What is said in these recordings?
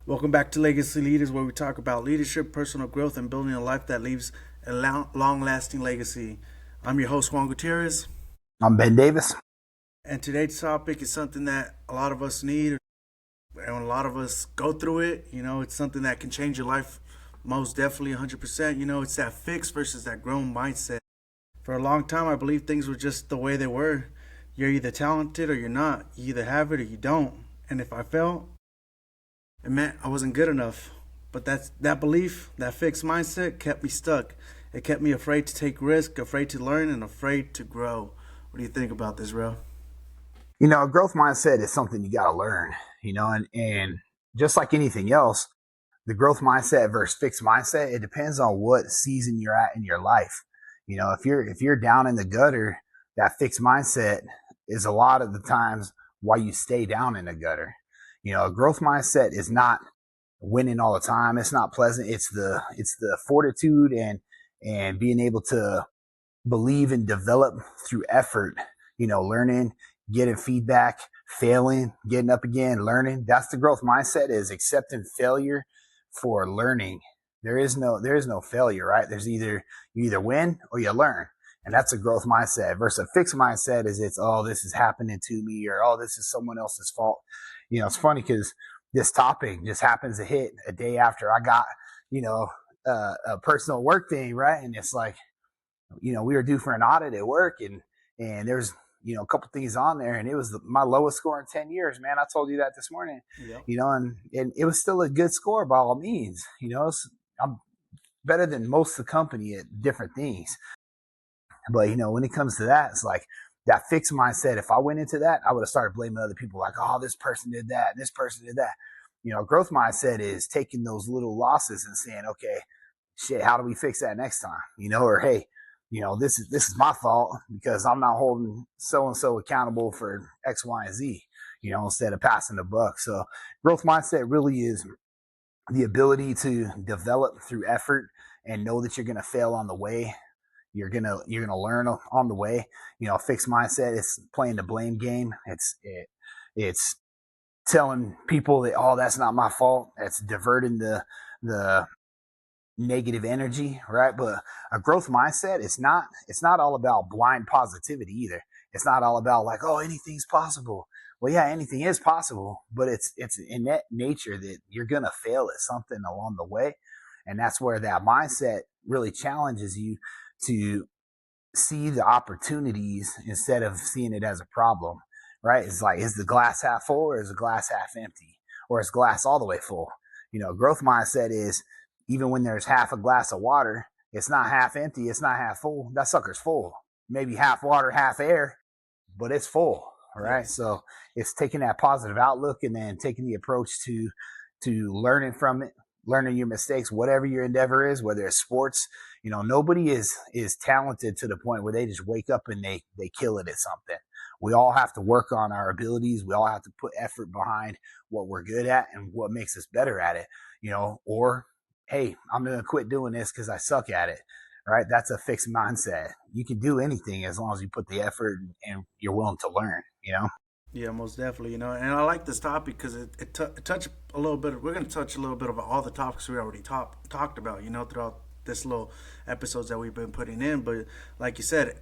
Welcome back to Legacy Leaders, where we talk about leadership, personal growth, and building a life that leaves a long lasting legacy. I'm your host, Juan Gutierrez, I'm Ben Davis. and today's topic is something that a lot of us need and a lot of us go through it. It's something that can change your life most definitely 100%. It's that fixed versus that grown mindset. For a long time, I believe things were just the way they were. You're either talented or you're not. You either have it or you don't. And if I fail, it meant I wasn't good enough. But that belief, that fixed mindset kept me stuck. It kept me afraid to take risks, afraid to learn, and afraid to grow. What do you think about this, Real? A growth mindset is something you got to learn, and just like anything else, the growth mindset versus fixed mindset, it depends on what season you're at in your life. If you're down in the gutter, that fixed mindset is a lot of the times why you stay down in the gutter. A growth mindset is not winning all the time. It's not pleasant. It's the fortitude and being able to believe and develop through effort, learning, getting feedback, failing, getting up again, learning. That's the growth mindset, is accepting failure for learning. There is no failure, right? There's you either win or you learn. And that's a growth mindset versus a fixed mindset is it's, oh, this is happening to me, or, oh, this is someone else's fault. It's funny because this topic just happens to hit a day after I got, you know, a personal work thing, right? And it's like, we were due for an audit at work, and there's a couple things on there, and it was my lowest score in 10 years, man. I told you that this morning. Yep. And it was still a good score by all means. I'm better than most of the company at different things, but when it comes to that, it's like that fixed mindset. If I went into that, I would have started blaming other people, like, oh, this person did that and this person did that. Growth mindset is taking those little losses and saying, okay, shit, how do we fix that next time? Or hey, this is my fault because I'm not holding so and so accountable for X, Y, and Z. Instead of passing the buck. So growth mindset really is the ability to develop through effort and know that you're going to fail on the way. You're gonna learn on the way. Fixed mindset is playing the blame game. It's telling people that, oh, that's not my fault. That's diverting the negative energy, right? But a growth mindset, it's not all about blind positivity either. It's not all about like, oh, anything's possible. Well, yeah, anything is possible, but it's in that nature that you're gonna fail at something along the way. And that's where that mindset really challenges you to see the opportunities instead of seeing it as a problem, right? It's like, is the glass half full or is the glass half empty? Or is glass all the way full? Growth mindset is, even when there's half a glass of water, it's not half empty, it's not half full. That sucker's full. Maybe half water, half air, but it's full. All right. Yes. So it's taking that positive outlook and then taking the approach to learning from it, learning your mistakes, whatever your endeavor is, whether it's sports. Nobody is talented to the point where they just wake up and they kill it at something. We all have to work on our abilities. We all have to put effort behind what we're good at and what makes us better at it. Or hey, I'm gonna quit doing this because I suck at it. Right? That's a fixed mindset. You can do anything as long as you put the effort and you're willing to learn. Yeah, most definitely. And I like this topic because it touch a little bit. We're going to touch a little bit of all the topics we already talked about. Throughout this little episodes that we've been putting in. But like you said,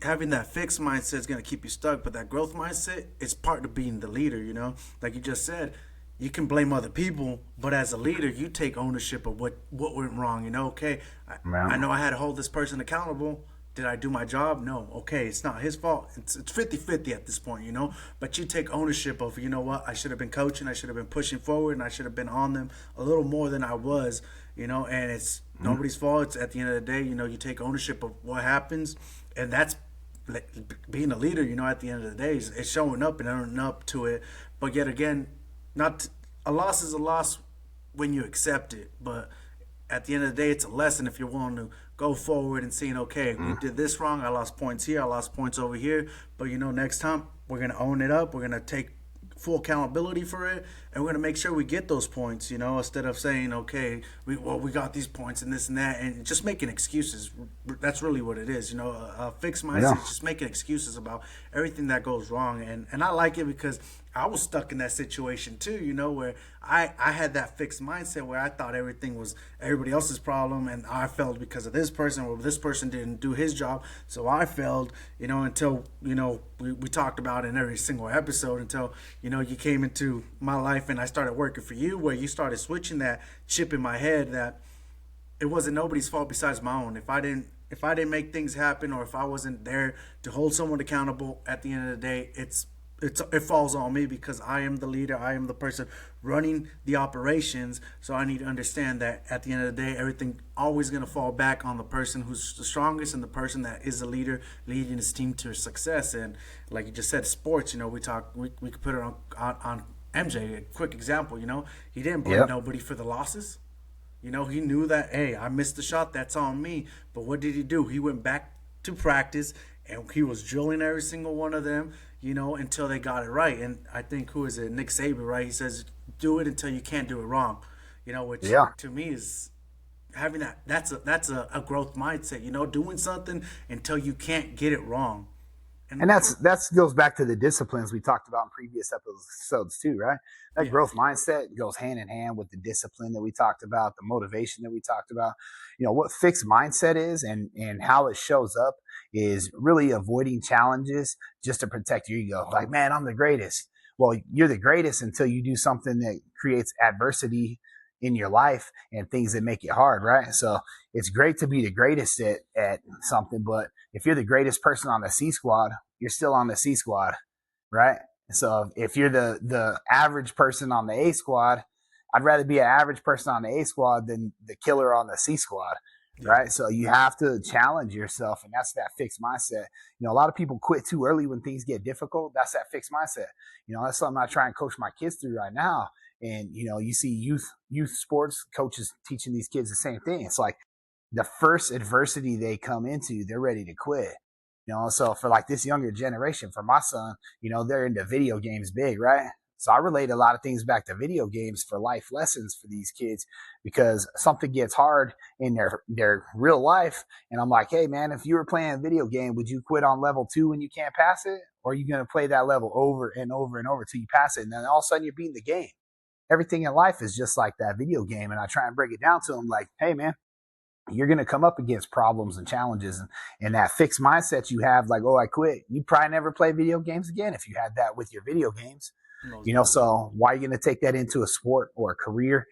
having that fixed mindset is going to keep you stuck. But that growth mindset is part of being the leader. Like you just said, you can blame other people, but as a leader, you take ownership of what went wrong. Okay, I Yeah. know I had to hold this person accountable. Did I do my job? No. Okay, it's not his fault. It's 50-50 at this point. But you take ownership of, what? I should have been coaching, I should have been pushing forward, and I should have been on them a little more than I was. And it's nobody's fault. It's at the end of the day, you take ownership of what happens, and that's being a leader, at the end of the day, is showing up and owning up to it. But yet again, not a loss is a loss when you accept it. But at the end of the day, it's a lesson if you're willing to go forward and seeing, okay, we did this wrong. I lost points here. I lost points over here. But next time we're gonna own it up. We're gonna take full accountability for it, and we're gonna make sure we get those points. Instead of saying, okay, we got these points and this and that, and just making excuses. That's really what it is. A fixed mindset Yeah. is just making excuses about everything that goes wrong, and I like it because I was stuck in that situation too, you know, where I had that fixed mindset where I thought everything was everybody else's problem and I failed because of this person, or this person didn't do his job, so I failed, you know, until, you know, we talked about in every single episode until, you know, you came into my life and I started working for you, where you started switching that chip in my head that it wasn't nobody's fault besides my own. If I didn't make things happen, or if I wasn't there to hold someone accountable, at the end of the day, it falls on me because I am the leader. I am the person running the operations. So I need to understand that at the end of the day, everything always going to fall back on the person who's the strongest and the person that is the leader, leading his team to success. And like you just said, sports. You know, we could put it on MJ. A quick example. You know, he didn't blame Yep. nobody for the losses. You know, he knew that, hey, I missed the shot, that's on me. But what did he do? He went back to practice and he was drilling every single one of them, you know, until they got it right. And I think, who is it? Nick Saban, right? He says, do it until you can't do it wrong, you know, which Yeah. to me is having that's a growth mindset, you know, doing something until you can't get it wrong. And And that's goes back to the disciplines we talked about in previous episodes too, right? That yeah, growth mindset goes hand in hand with the discipline that we talked about, the motivation that we talked about. You know what fixed mindset is, and how it shows up is really avoiding challenges just to protect your ego. Like, man, I'm the greatest. Well, you're the greatest until you do something that creates adversity in your life and things that make it hard, right? So it's great to be the greatest at something, but if you're the greatest person on the C squad, you're still on the C squad, right? So if you're the average person on the A squad, I'd rather be an average person on the A squad than the killer on the C squad, yeah, right? So you have to challenge yourself, and that's that fixed mindset. You know, a lot of people quit too early when things get difficult. That's that fixed mindset. You know, that's something I try and coach my kids through right now. And you know, you see youth sports coaches teaching these kids the same thing. It's like the first adversity they come into, they're ready to quit. You know, so for like this younger generation, for my son, you know, they're into video games big, right? So I relate a lot of things back to video games for life lessons for these kids, because something gets hard in their real life. And I'm like, hey man, if you were playing a video game, would you quit on level 2 when you can't pass it? Or are you going to play that level over and over and over till you pass it? And then all of a sudden you're beating the game. Everything in life is just like that video game. And I try and break it down to them like, hey man, you're going to come up against problems and challenges, and that fixed mindset you have, like, oh, I quit. You probably never play video games again if you had that with your video games. most You know, definitely. so why are you going to take that into a sport or a career,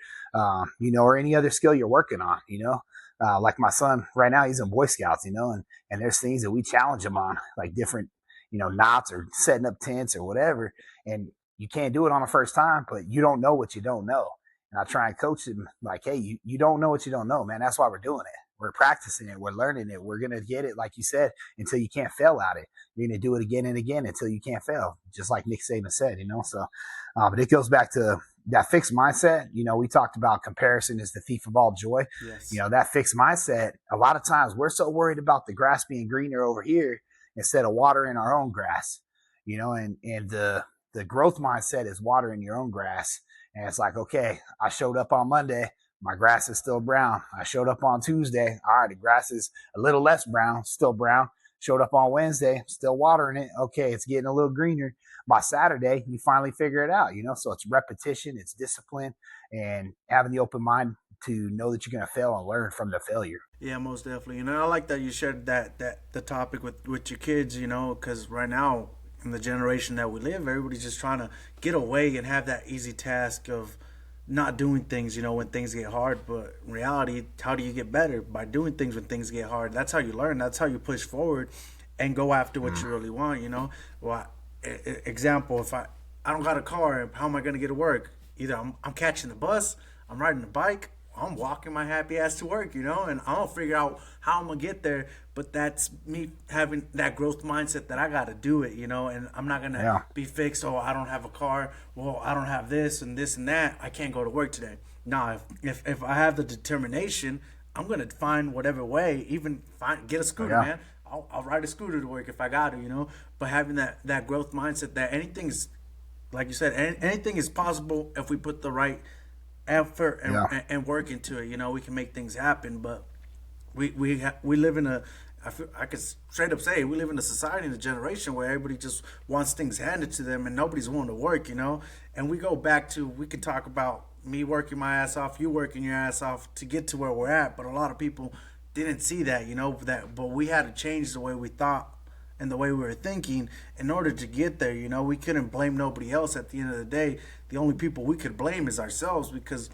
you know, or any other skill you're working on, you know? Like my son right now, he's in Boy Scouts, you know, and there's things that we challenge him on, like different, you know, knots or setting up tents or whatever. And you can't do it on the first time, but you don't know what you don't know. And I try and coach him like, hey, you don't know what you don't know, man. That's why we're doing it. We're practicing it. We're learning it. We're going to get it, like you said, until you can't fail at it. You're going to do it again and again until you can't fail, just like Nick Saban said, you know. So, but it goes back to that fixed mindset. You know, we talked about comparison is the thief of all joy. You Yes. know, that fixed mindset, a lot of times we're so worried about the grass being greener over here instead of watering our own grass, you know, and the growth mindset is watering your own grass. And it's like, okay, I showed up on Monday. My grass is still brown. I showed up on Tuesday. All right, the grass is a little less brown, still brown. Showed up on Wednesday, still watering it. Okay, it's getting a little greener. By Saturday, you finally figure it out, you know? So it's repetition, it's discipline, and having the open mind to know that you're going to fail and learn from the failure. Yeah, most definitely. And I like that you shared that the topic with your kids, you know, because right now in the generation that we live, everybody's just trying to get away and have that easy task of not doing things, you know, when things get hard. But in reality, how do you get better? By doing things when things get hard. That's how you learn. That's how you push forward and go after what you really want, you know. Well, example, if I don't got a car, how am I going to get to work? Either I'm catching the bus, I'm riding the bike, I'm walking my happy ass to work, you know, and I'll figure out how I'm gonna get there. But that's me having that growth mindset that I gotta do it, you know, and I'm not gonna Yeah. be fixed. Oh, I don't have a car. Well, I don't have this and that. I can't go to work today. Nah, if I have the determination, I'm gonna find whatever way. Even get a scooter, Yeah. man. I'll ride a scooter to work if I got to, you know. But having that growth mindset that anything's like you said, anything is possible if we put the right effort Yeah. and work into it. You know, we can make things happen. But we live in I could straight up say we live in a society in a generation where everybody just wants things handed to them and nobody's willing to work, And we go back to we could talk about me working my ass off, you working your ass off to get to where we're at, but a lot of people didn't see that, but we had to change the way we thought and the way we were thinking in order to get there. We couldn't blame nobody else. At the end of the day, the only people we could blame is ourselves, because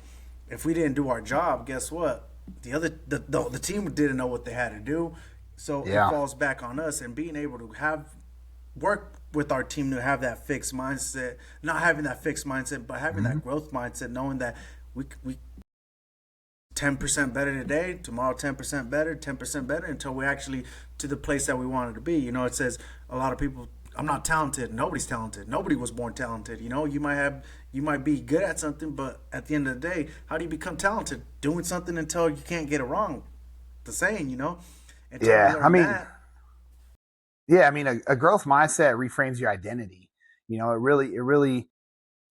if we didn't do our job, guess what? The team didn't know what they had to do, so it Yeah. falls back on us. And being able to have work with our team to have that fixed mindset, not having that fixed mindset, but having Mm-hmm. that growth mindset, knowing that we 10% better today, tomorrow 10% better, 10% better, until we actually to the place that we wanted to be. It says a lot of people, I'm not talented. Nobody's talented. Nobody was born talented. You might be good at something, but at the end of the day, how do you become talented? Doing something until you can't get it wrong. The saying. Until we Yeah. I learn mean, that. yeah, I mean, a growth mindset reframes your identity.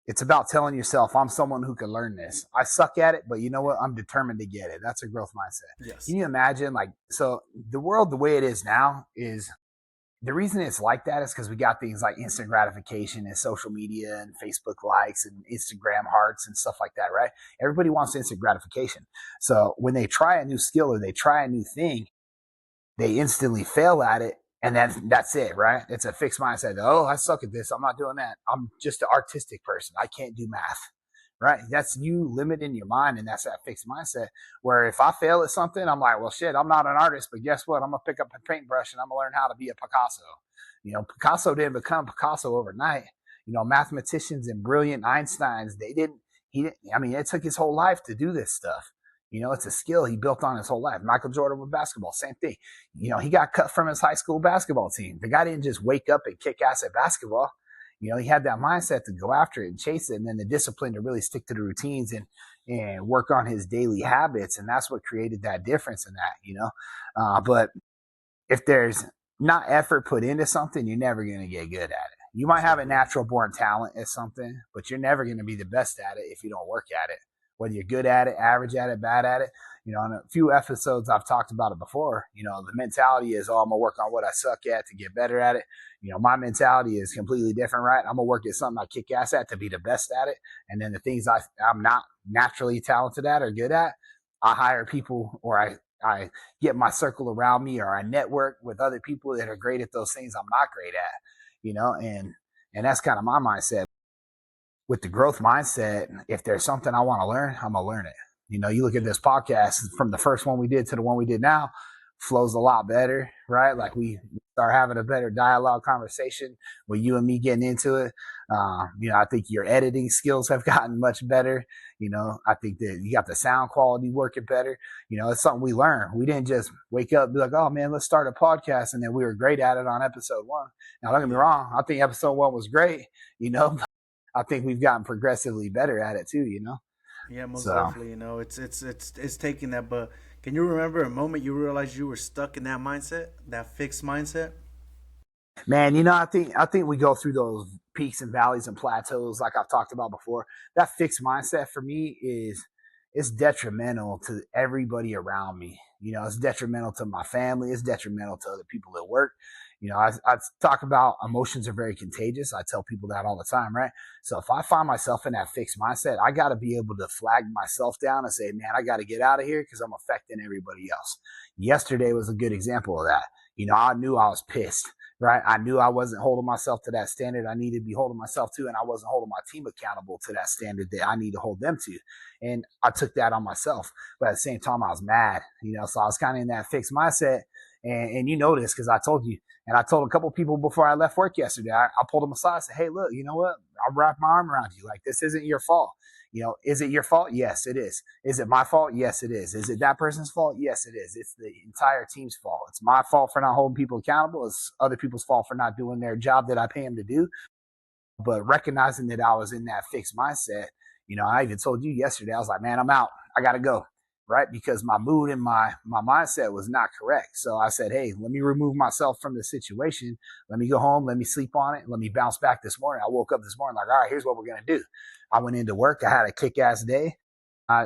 It's about telling yourself, I'm someone who can learn this. I suck at it, but you know what? I'm determined to get it. That's a growth mindset. Yes. Can you imagine, so the world, the way it is now, is the reason it's like that is because we got things like instant gratification and social media and Facebook likes and Instagram hearts and stuff like that, right? Everybody wants instant gratification. So when they try a new skill or they try a new thing, they instantly fail at it. And then that's it, right? It's a fixed mindset. Oh, I suck at this. I'm not doing that. I'm just an artistic person. I can't do math, right? That's you limiting your mind. And that's that fixed mindset where if I fail at something, I'm like, well, shit, I'm not an artist, but guess what? I'm going to pick up a paintbrush and I'm going to learn how to be a Picasso. Picasso didn't become Picasso overnight. Mathematicians and brilliant Einsteins, it took his whole life to do this stuff. It's a skill he built on his whole life. Michael Jordan with basketball, same thing. He got cut from his high school basketball team. The guy didn't just wake up and kick ass at basketball. He had that mindset to go after it and chase it, and then the discipline to really stick to the routines and work on his daily habits. And that's what created that difference in that. But if there's not effort put into something, you're never going to get good at it. You might have a natural born talent at something, but you're never going to be the best at it if you don't work at it. Whether you're good at it, average at it, bad at it. In a few episodes, I've talked about it before. The mentality is, I'm going to work on what I suck at to get better at it. My mentality is completely different, right? I'm going to work at something I kick ass at to be the best at it. And then the things I'm not naturally talented at or good at, I hire people, or I get my circle around me, or I network with other people that are great at those things I'm not great at, and that's kind of my mindset. With the growth mindset, if there's something I want to learn, I'm going to learn it. You look at this podcast from the first one we did to the one we did now, flows a lot better, right? Like we start having a better dialogue conversation with you and me getting into it. I think your editing skills have gotten much better. I think that you got the sound quality working better. It's something we learn. We didn't just wake up and be like, oh man, let's start a podcast. And then we were great at it on episode 1. Now, don't get me wrong. I think episode 1 was great, I think we've gotten progressively better at it too, Yeah, most So, definitely. It's taking that. But can you remember a moment you realized you were stuck in that mindset, that fixed mindset? man, I think we go through those peaks and valleys and plateaus like I've talked about before. That fixed mindset for me is it's detrimental to everybody around me. It's detrimental to my family. It's detrimental to other people at work. I talk about emotions are very contagious. I tell people that all the time, right? So if I find myself in that fixed mindset, I got to be able to flag myself down and say, man, I got to get out of here because I'm affecting everybody else. Yesterday was a good example of that. I knew I was pissed, right? I knew I wasn't holding myself to that standard I needed to be holding myself to, and I wasn't holding my team accountable to that standard that I need to hold them to. And I took that on myself. But at the same time, I was mad, so I was kind of in that fixed mindset. And you know this because I told you, and I told a couple of people before I left work yesterday, I pulled them aside and said, hey, look, you know what? I'll wrap my arm around you. Like, this isn't your fault. Is it your fault? Yes, it is. Is it my fault? Yes, it is. Is it that person's fault? Yes, it is. It's the entire team's fault. It's my fault for not holding people accountable. It's other people's fault for not doing their job that I pay them to do. But recognizing that I was in that fixed mindset, I even told you yesterday, I was like, man, I'm out. I got to go. Right? Because my mood and my mindset was not correct. So I said, hey, let me remove myself from the situation. Let me go home. Let me sleep on it. Let me bounce back this morning. I woke up this morning like, all right, here's what we're going to do. I went into work. I had a kick-ass day.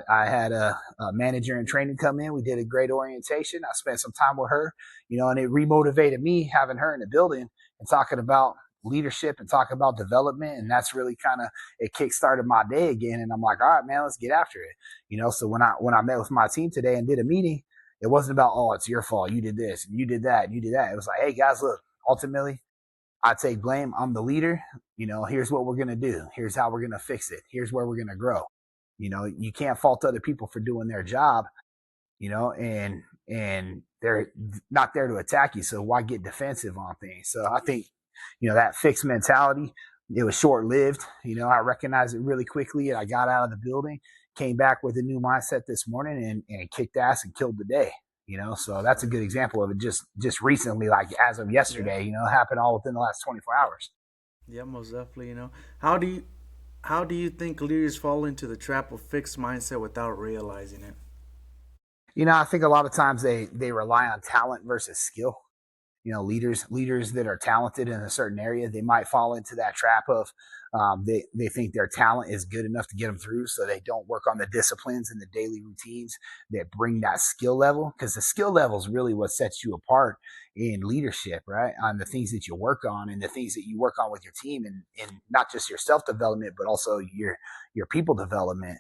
I had a manager in training come in. We did a great orientation. I spent some time with her, and it remotivated me having her in the building and talking about leadership and talking about development. And that's really kind of, it kickstarted my day again. And I'm like, all right, man, let's get after it. So when I met with my team today and did a meeting, it wasn't about, oh, it's your fault. You did this and you did that and you did that. It was like, hey guys, look, ultimately I take blame. I'm the leader. Here's what we're going to do. Here's how we're going to fix it. Here's where we're going to grow. You can't fault other people for doing their job, and they're not there to attack you. So why get defensive on things? So I think, that fixed mentality, it was short lived. I recognized it really quickly and I got out of the building, came back with a new mindset this morning and kicked ass and killed the day. So that's a good example of it. Just recently, like as of yesterday, happened all within the last 24 hours. Yeah, most definitely. How do you think leaders fall into the trap of fixed mindset without realizing it? I think a lot of times they rely on talent versus skill. Leaders that are talented in a certain area, they might fall into that trap of they think their talent is good enough to get them through, so they don't work on the disciplines and the daily routines that bring that skill level, because the skill level is really what sets you apart in leadership, right? On the things that you work on and the things that you work on with your team, and not just your self development, but also your people development.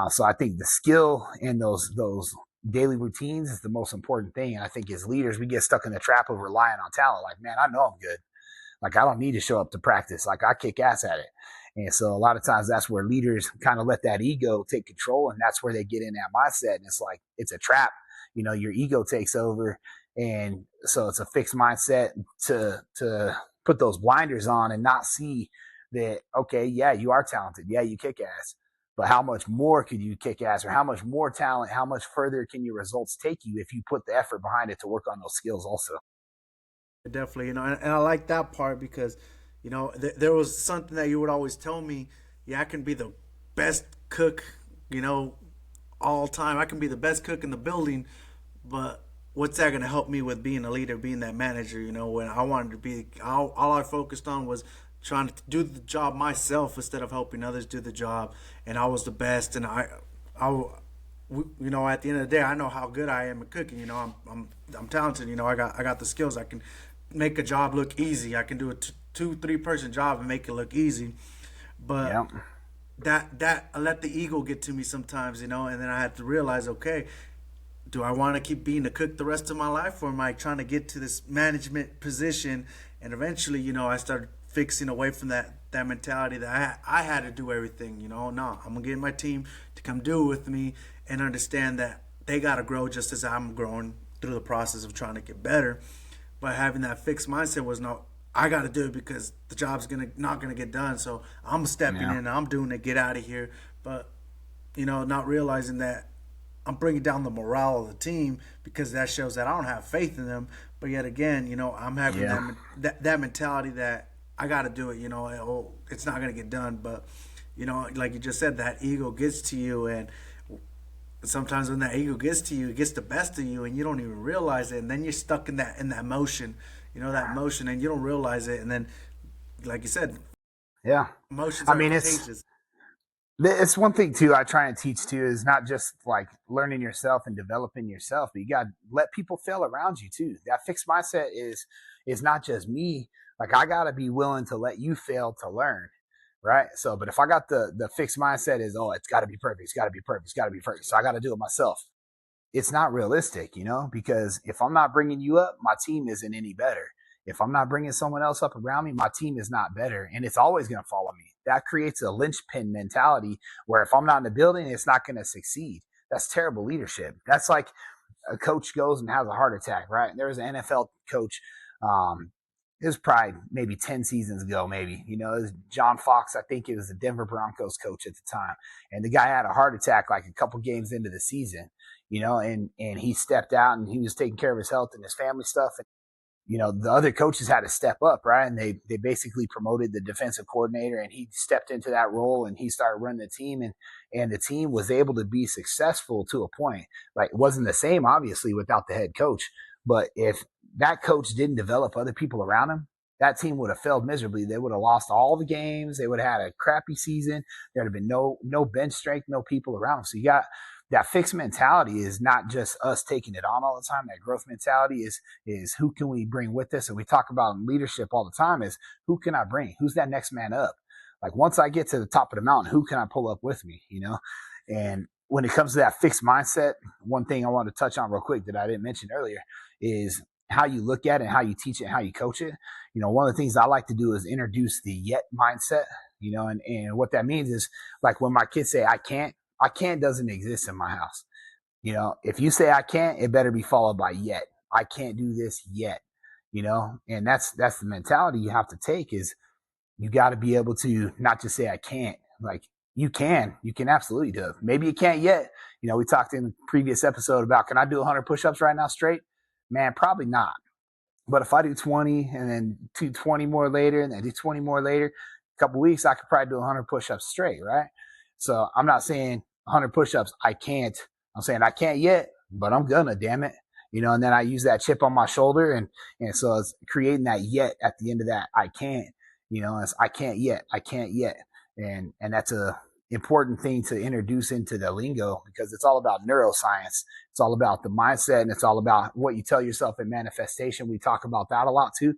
So I think the skill and those daily routines is the most important thing. And I think as leaders, we get stuck in the trap of relying on talent. Like, man, I know I'm good. Like, I don't need to show up to practice. Like, I kick ass at it. And so a lot of times that's where leaders kind of let that ego take control. And that's where they get in that mindset. And it's like, it's a trap. Your ego takes over. And so it's a fixed mindset to put those blinders on and not see that, okay, yeah, you are talented. Yeah, you kick ass. But how much more could you kick ass, or how much more talent, how much further can your results take you if you put the effort behind it to work on those skills also? Definitely, and I like that part because, there was something that you would always tell me. Yeah, I can be the best cook, you know, all time. I can be the best cook in the building, but what's that going to help me with being a leader, being that manager? When I wanted to be, all I focused on was trying to do the job myself instead of helping others do the job. And I was the best, and I, at the end of the day, I know how good I am at cooking. I'm talented. I got the skills. I can make a job look easy. I can do a two, 3 person job and make it look easy. But Yeah. that I let the ego get to me sometimes, and then I had to realize, okay, do I want to keep being a cook the rest of my life, or am I trying to get to this management position? And eventually, I started fixing away from that mentality that I had to do everything. No, I'm gonna get my team to come do it with me and understand that they gotta grow just as I'm growing through the process of trying to get better. But having that fixed mindset was, no, I got to do it because the job's not gonna get done. So I'm stepping Yeah. in, I'm doing it, get out of here. But not realizing that I'm bringing down the morale of the team because that shows that I don't have faith in them. But yet again, I'm having Yeah. that mentality that I got to do it. Oh, it's not gonna get done. But like you just said, that ego gets to you, and sometimes when that ego gets to you, it gets the best of you, and you don't even realize it. And then you're stuck in that motion, that motion, and you don't realize it. And then, like you said, Yeah. emotions I are mean, contagious. it's one thing too I try and teach too, is not just like learning yourself and developing yourself, but you got to let people fail around you too. That fixed mindset is not just me. Like, I got to be willing to let you fail to learn, right? So, but if I got the fixed mindset is, oh, it's got to be perfect, it's got to be perfect, it's got to be perfect, so I got to do it myself. It's not realistic, because if I'm not bringing you up, my team isn't any better. If I'm not bringing someone else up around me, my team is not better, and it's always going to follow me. That creates a linchpin mentality where if I'm not in the building, it's not going to succeed. That's terrible leadership. That's like a coach goes and has a heart attack, right? There was an NFL coach. Um, it was probably maybe 10 seasons ago, maybe. It was John Fox. I think it was the Denver Broncos coach at the time. And the guy had a heart attack like a couple games into the season, and he stepped out and he was taking care of his health and his family stuff. And, the other coaches had to step up, right? And they basically promoted the defensive coordinator, and he stepped into that role and he started running the team. And the team was able to be successful to a point. Like, it wasn't the same, obviously, without the head coach. But if that coach didn't develop other people around him, that team would have failed miserably. They would have lost all the games. They would have had a crappy season. There'd have been no bench strength, no people around. So you got that fixed mentality is not just us taking it on all the time. That growth mentality is who can we bring with us? And we talk about in leadership all the time is who can I bring? Who's that next man up? Like once I get to the top of the mountain, who can I pull up with me? And when it comes to that fixed mindset, one thing I want to touch on real quick that I didn't mention earlier is how you look at it, how you teach it, how you coach it. One of the things I like to do is introduce the yet mindset, and what that means is like when my kids say, I can't doesn't exist in my house. If you say I can't, it better be followed by yet. I can't do this yet, and that's the mentality you have to take is you got to be able to not just say I can't, like you can absolutely do it. Maybe you can't yet. We talked in the previous episode about, can I do 100 push-ups right now straight? Man, probably not. But if I do 20 and then do 20 more later and then do 20 more later, a couple weeks, I could probably do 100 push-ups straight, right? So I'm not saying 100 push-ups, I can't. I'm saying I can't yet, but I'm gonna, damn it. And then I use that chip on my shoulder. And so it's creating that yet at the end of that I can't. It's I can't yet. And that's a important thing to introduce into the lingo because it's all about neuroscience. It's all about the mindset and it's all about what you tell yourself in manifestation. We talk about that a lot too.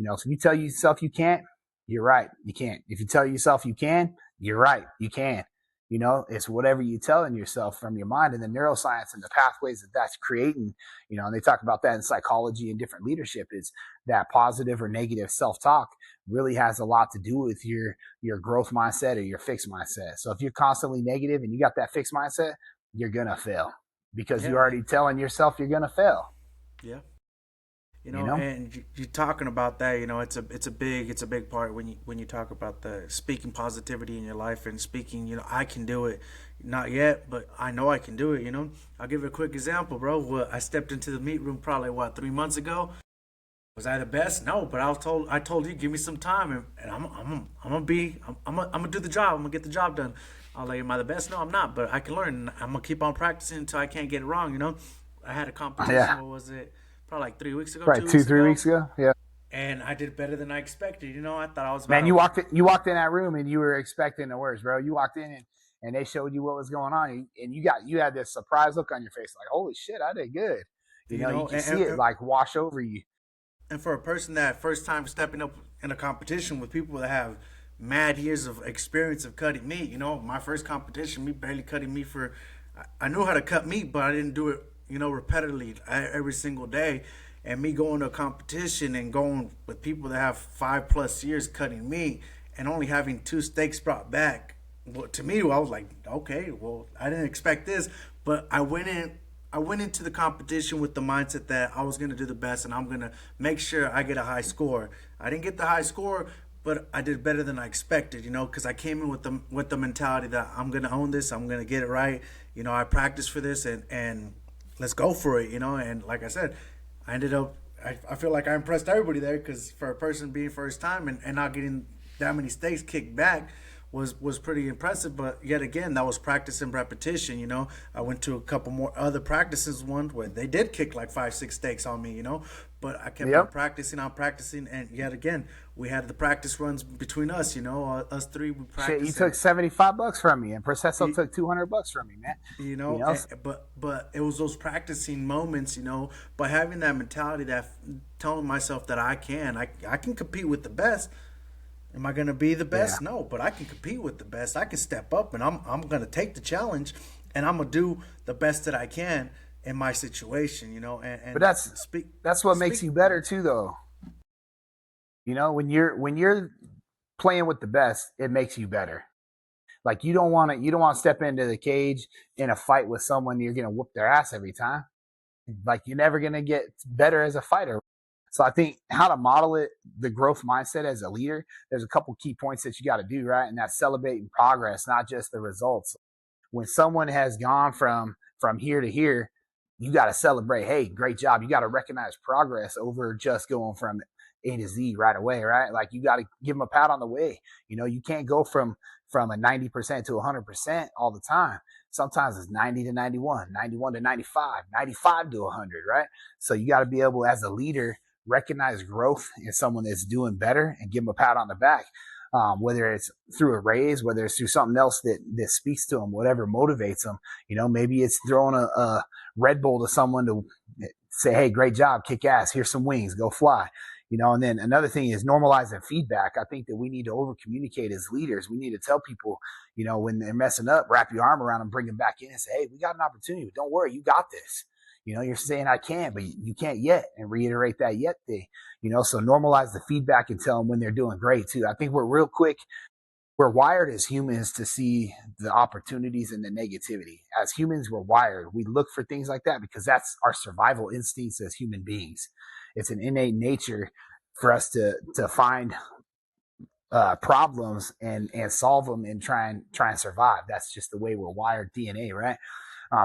So if you tell yourself you can't, you're right. You can't. If you tell yourself you can, you're right. You can. It's whatever you're telling yourself from your mind and the neuroscience and the pathways that's creating, and they talk about that in psychology and different leadership is that positive or negative self-talk really has a lot to do with your growth mindset or your fixed mindset. So if you're constantly negative and you got that fixed mindset, you're going to fail because you're already telling yourself you're going to fail. Yeah. And you talking about that, it's a big part when you talk about the speaking positivity in your life and speaking, I can do it. Not yet, but I know I can do it. I'll give you a quick example, bro. I stepped into the meat room probably 3 months ago. Was I the best? No, but I told you give me some time and I'm gonna do the job. I'm gonna get the job done. I'll like, am I the best? No, I'm not, but I can learn. I'm gonna keep on practicing until I can't get it wrong. I had a competition. Yeah. What was it? Probably like 3 weeks ago. Right, 2-3 weeks ago. Yeah. And I did better than I expected. I thought I was Man, you walked in that room and you were expecting the worst, bro. You walked in and they showed you what was going on, and you had this surprise look on your face, like, holy shit, I did good. You can see it like wash over you. And for a person that first time stepping up in a competition with people that have mad years of experience of cutting meat, my first competition, me barely cutting meat I knew how to cut meat, but I didn't do it, repetitively every single day. And me going to a competition and going with people that have 5+ years cutting meat and only having 2 steaks brought back, well, to me, I was like, okay, well, I didn't expect this, but I went into the competition with the mindset that I was going to do the best and I'm going to make sure I get a high score. I didn't get the high score, but I did better than I expected, because I came in with the mentality that I'm going to own this, I'm going to get it right. I practiced for this and let's go for it, and like I said, I ended up, I feel like I impressed everybody there because for a person being first time and not getting that many steaks kicked back was pretty impressive. But yet again, that was practice and repetition. I went to a couple more other practices, one where they did kick like 5-6 steaks on me, but I kept on practicing, and yet again, we had the practice runs between us, us three. We practiced. Shit, you took $75 from me, and Processo took $200 from me, man. But it was those practicing moments, by having that mentality, that telling myself that I can compete with the best. Am I going to be the best? Yeah. No, but I can compete with the best. I can step up, and I'm going to take the challenge, and I'm going to do the best that I can in my situation, And but that's what makes you better too, though. When you're playing with the best, it makes you better. Like you don't want to step into the cage in a fight with someone you're going to whoop their ass every time. Like you're never going to get better as a fighter. So I think how to model it, the growth mindset as a leader, there's a couple key points that you got to do, right? And that's celebrating progress, not just the results. When someone has gone from here to here, you got to celebrate, hey, great job. You got to recognize progress over just going from A to Z right away, right? Like you got to give them a pat on the way. You can't go from a 90% to 100% all the time. Sometimes it's 90 to 91, 91 to 95, 95 to 100, right? So you got to be able, as a leader, recognize growth in someone that's doing better and give them a pat on the back. Whether it's through a raise, whether it's through something else that speaks to them, whatever motivates them, maybe it's throwing a Red Bull to someone to say, hey, great job, kick ass, here's some wings, go fly. And then another thing is normalizing feedback. I think that we need to over communicate as leaders. We need to tell people, when they're messing up, wrap your arm around them, bring them back in and say, hey, we got an opportunity, but don't worry, you got this. You're saying I can't, but you can't yet, and reiterate that yet thing. So normalize the feedback and tell them when they're doing great too. I think we're wired as humans to see the opportunities and the negativity. As humans, we're wired. We look for things like that because that's our survival instincts as human beings. It's an innate nature for us to find problems and solve them and try and survive. That's just the way we're wired, DNA, right?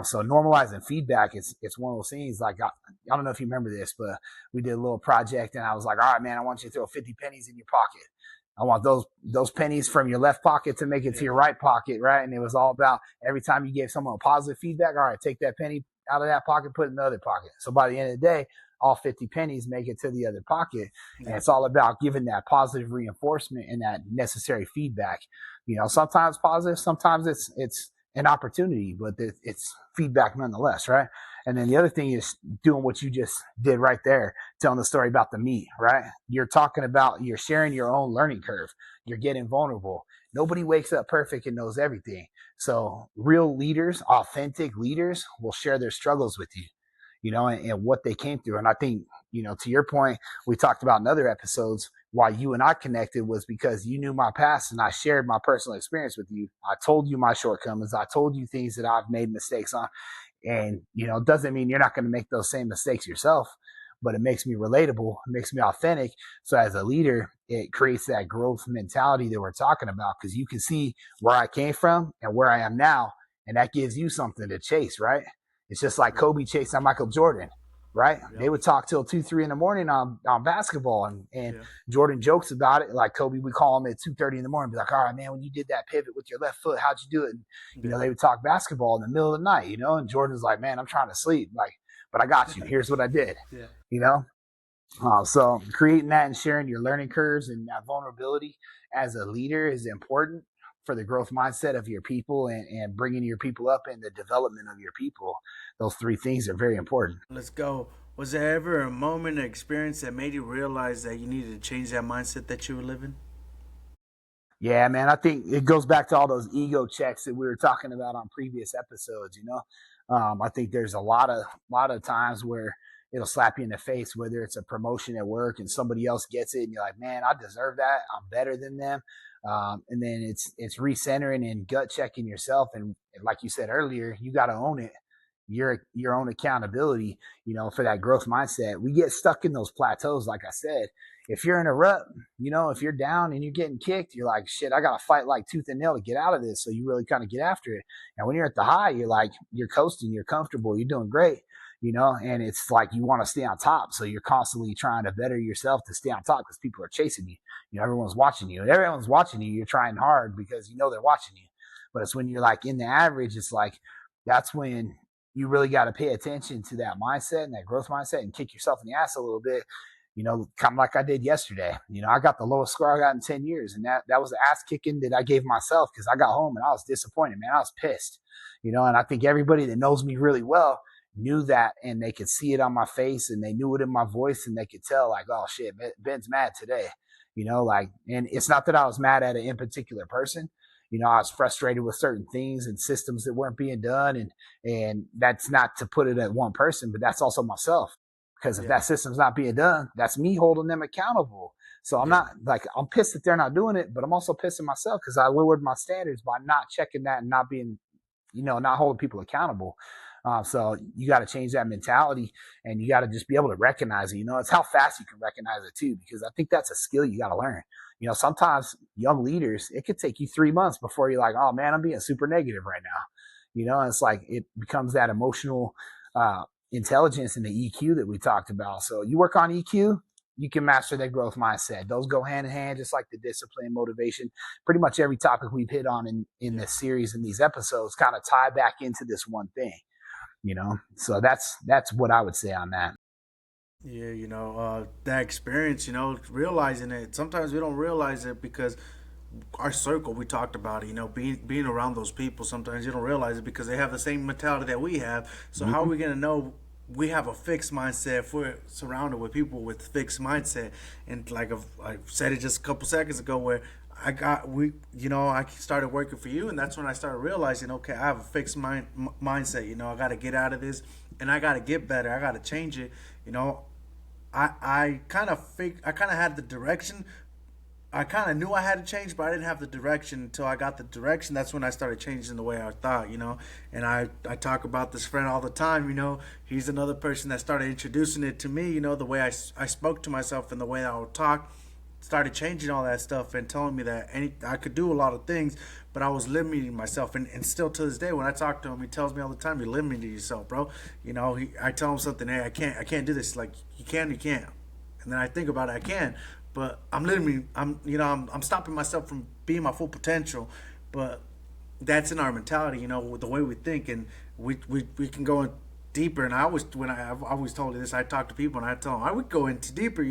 So normalizing feedback, it's one of those things. Like I don't know if you remember this, but we did a little project, and I was like, all right, man, I want you to throw 50 pennies in your pocket. I want those pennies from your left pocket to make it to your right pocket, right? And it was all about every time you gave someone a positive feedback, all right, take that penny out of that pocket, put it in the other pocket. So by the end of the day, all 50 pennies make it to the other pocket. And it's all about giving that positive reinforcement and that necessary feedback. Sometimes positive, sometimes it's an opportunity, but it's feedback nonetheless, right? And then the other thing is doing what you just did right there, telling the story about the meat, right? You're sharing your own learning curve. You're getting vulnerable. Nobody wakes up perfect and knows everything. So real leaders, authentic leaders will share their struggles with you, and what they came through. And I think, to your point, we talked about in other episodes, why you and I connected was because you knew my past and I shared my personal experience with you. I told you my shortcomings. I told you things that I've made mistakes on. And, it doesn't mean you're not going to make those same mistakes yourself, but it makes me relatable. It makes me authentic. So as a leader, it creates that growth mentality that we're talking about, because you can see where I came from and where I am now. And that gives you something to chase, right? It's just like Kobe chasing Michael Jordan, right? Yep. They would talk till 2-3 in the morning on basketball, and Jordan jokes about it. Like Kobe, we call him at 2:30 in the morning, be like, all right, man, when you did that pivot with your left foot, how'd you do it? And, they would talk basketball in the middle of the night, and Jordan's like, man, I'm trying to sleep. Like, but I got you. Here's what I did, So creating that and sharing your learning curves and that vulnerability as a leader is important for the growth mindset of your people and bringing your people up and the development of your people. Those three things are very important. Let's go. Was there ever a moment or experience that made you realize that you needed to change that mindset that you were living? Yeah, man, I think it goes back to all those ego checks that we were talking about on previous episodes. I think there's a lot of times where it'll slap you in the face, whether it's a promotion at work and somebody else gets it and you're like, man, I deserve that, I'm better than them. And then it's recentering and gut checking yourself. And like you said earlier, you got to own it. Your own accountability, for that growth mindset. We get stuck in those plateaus. Like I said, if you're in a rut, if you're down and you're getting kicked, you're like, shit, I got to fight like tooth and nail to get out of this. So you really kind of get after it. And when you're at the high, you're like, you're coasting, you're comfortable, you're doing great, and it's like you want to stay on top. So you're constantly trying to better yourself to stay on top because people are chasing you. Everyone's watching you. And everyone's watching you. You're trying hard because they're watching you. But it's when you're like in the average, it's like that's when you really got to pay attention to that mindset and that growth mindset and kick yourself in the ass a little bit, kind of like I did yesterday. I got the lowest score I got in 10 years. And that was the ass kicking that I gave myself because I got home and I was disappointed, man. I was pissed, and I think everybody that knows me really well knew that, and they could see it on my face and they knew it in my voice, and they could tell like, oh shit, Ben's mad today, and it's not that I was mad at it in particular person. I was frustrated with certain things and systems that weren't being done. And that's not to put it at one person, but that's also myself. Because if that system's not being done, that's me holding them accountable. So I'm not like, I'm pissed that they're not doing it, but I'm also pissed at myself because I lowered my standards by not checking that and not being, not holding people accountable. So you got to change that mentality, and you got to just be able to recognize it. It's how fast you can recognize it too, because I think that's a skill you got to learn. Sometimes young leaders, it could take you 3 months before you're like, oh man, I'm being super negative right now. And it's like, it becomes that emotional intelligence and the EQ that we talked about. So you work on EQ, you can master that growth mindset. Those go hand in hand, just like the discipline, motivation. Pretty much every topic we've hit on in this series and these episodes kind of tie back into this one thing. So that's what I would say on that. Yeah, that experience, realizing it. Sometimes we don't realize it because our circle, we talked about it, being around those people. Sometimes you don't realize it because they have the same mentality that we have. So how are Hmm. we gonna know we have a fixed mindset if we're surrounded with people with fixed mindset? And I said it just a couple seconds ago, where I started working for you, and that's when I started realizing, okay, I have a fixed mindset. I got to get out of this, and I got to get better. I got to change it. You know, I kind of had the direction. I kind of knew I had to change, but I didn't have the direction until I got the direction. That's when I started changing the way I thought. And I talk about this friend all the time. He's another person that started introducing it to me. The way I spoke to myself and the way I would talk started changing all that stuff and telling me that I could do a lot of things, but I was limiting myself. And still to this day, when I talk to him, he tells me all the time, "You're limiting yourself, bro." I tell him something, "Hey, I can't do this." Like, you can't. And then I think about it, I can, but I'm literally, I'm stopping myself from being my full potential. But that's in our mentality, with the way we think, and we can go in deeper. And I've always told you this, I talk to people and I tell them I would go into deeper.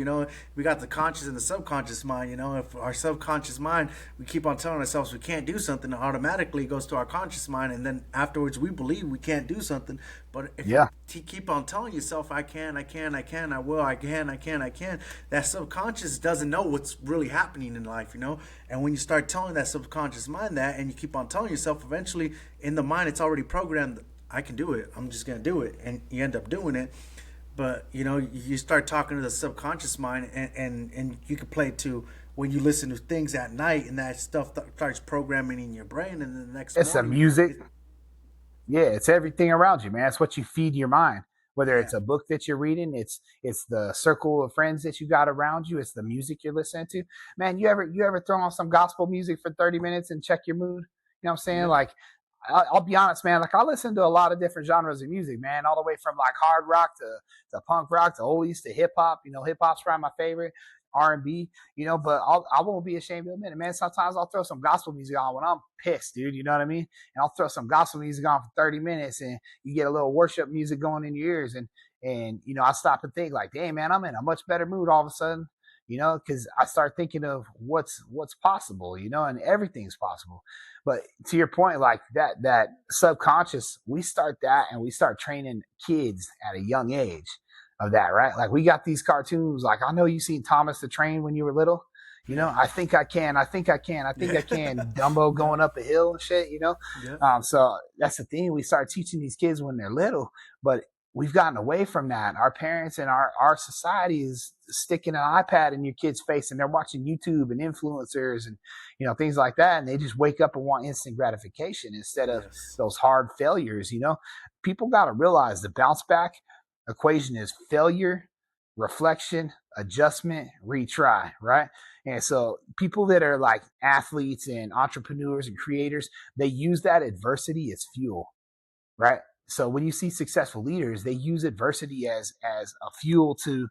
We got the conscious and the subconscious mind. If our subconscious mind, we keep on telling ourselves we can't do something, it automatically goes to our conscious mind, and then afterwards we believe we can't do something. But if you Yeah. keep on telling yourself, I can, I can, I can, I will, I can, I can, I can, that subconscious doesn't know what's really happening in life. And when you start telling that subconscious mind that, and you keep on telling yourself, eventually in the mind it's already programmed, I can do it, I'm just gonna do it, and you end up doing it. But you start talking to the subconscious mind, and you can play to when you listen to things at night, and that stuff starts programming in your brain, and then the next It's the morning music. it, Yeah, it's everything around you, man. It's what you feed your mind. Whether yeah, it's a book that you're reading, it's the circle of friends that you got around you, it's the music you're listening to. Man, you ever throw on some gospel music for 30 minutes and check your mood? You know what I'm saying? yeah, Like I'll be honest, man. Like I listen to a lot of different genres of music, man, all the way from like hard rock to punk rock to oldies to hip hop. Hip hop's probably my favorite. R&B, but I won't be ashamed to admit it, man. Sometimes I'll throw some gospel music on when I'm pissed, dude. You know what I mean? And I'll throw some gospel music on for 30 minutes and you get a little worship music going in your ears. And I stop and think like, damn, man, I'm in a much better mood all of a sudden, because I start thinking of what's possible, and everything's possible. But to your point, like that subconscious, we start that and we start training kids at a young age of that, right? Like we got these cartoons, like I know you seen Thomas the Train when you were little. yeah, I think I can, I think I can, I think yeah, I can. Dumbo yeah, going up a hill and shit. yeah, So that's the thing. We start teaching these kids when they're little, but we've gotten away from that. Our parents and our society is sticking an iPad in your kid's face and they're watching YouTube and influencers and, things like that. And they just wake up and want instant gratification instead of yes, those hard failures. People got to realize the bounce back equation is failure, reflection, adjustment, retry, right? And so people that are like athletes and entrepreneurs and creators, they use that adversity as fuel, right? So when you see successful leaders, they use adversity as a fuel to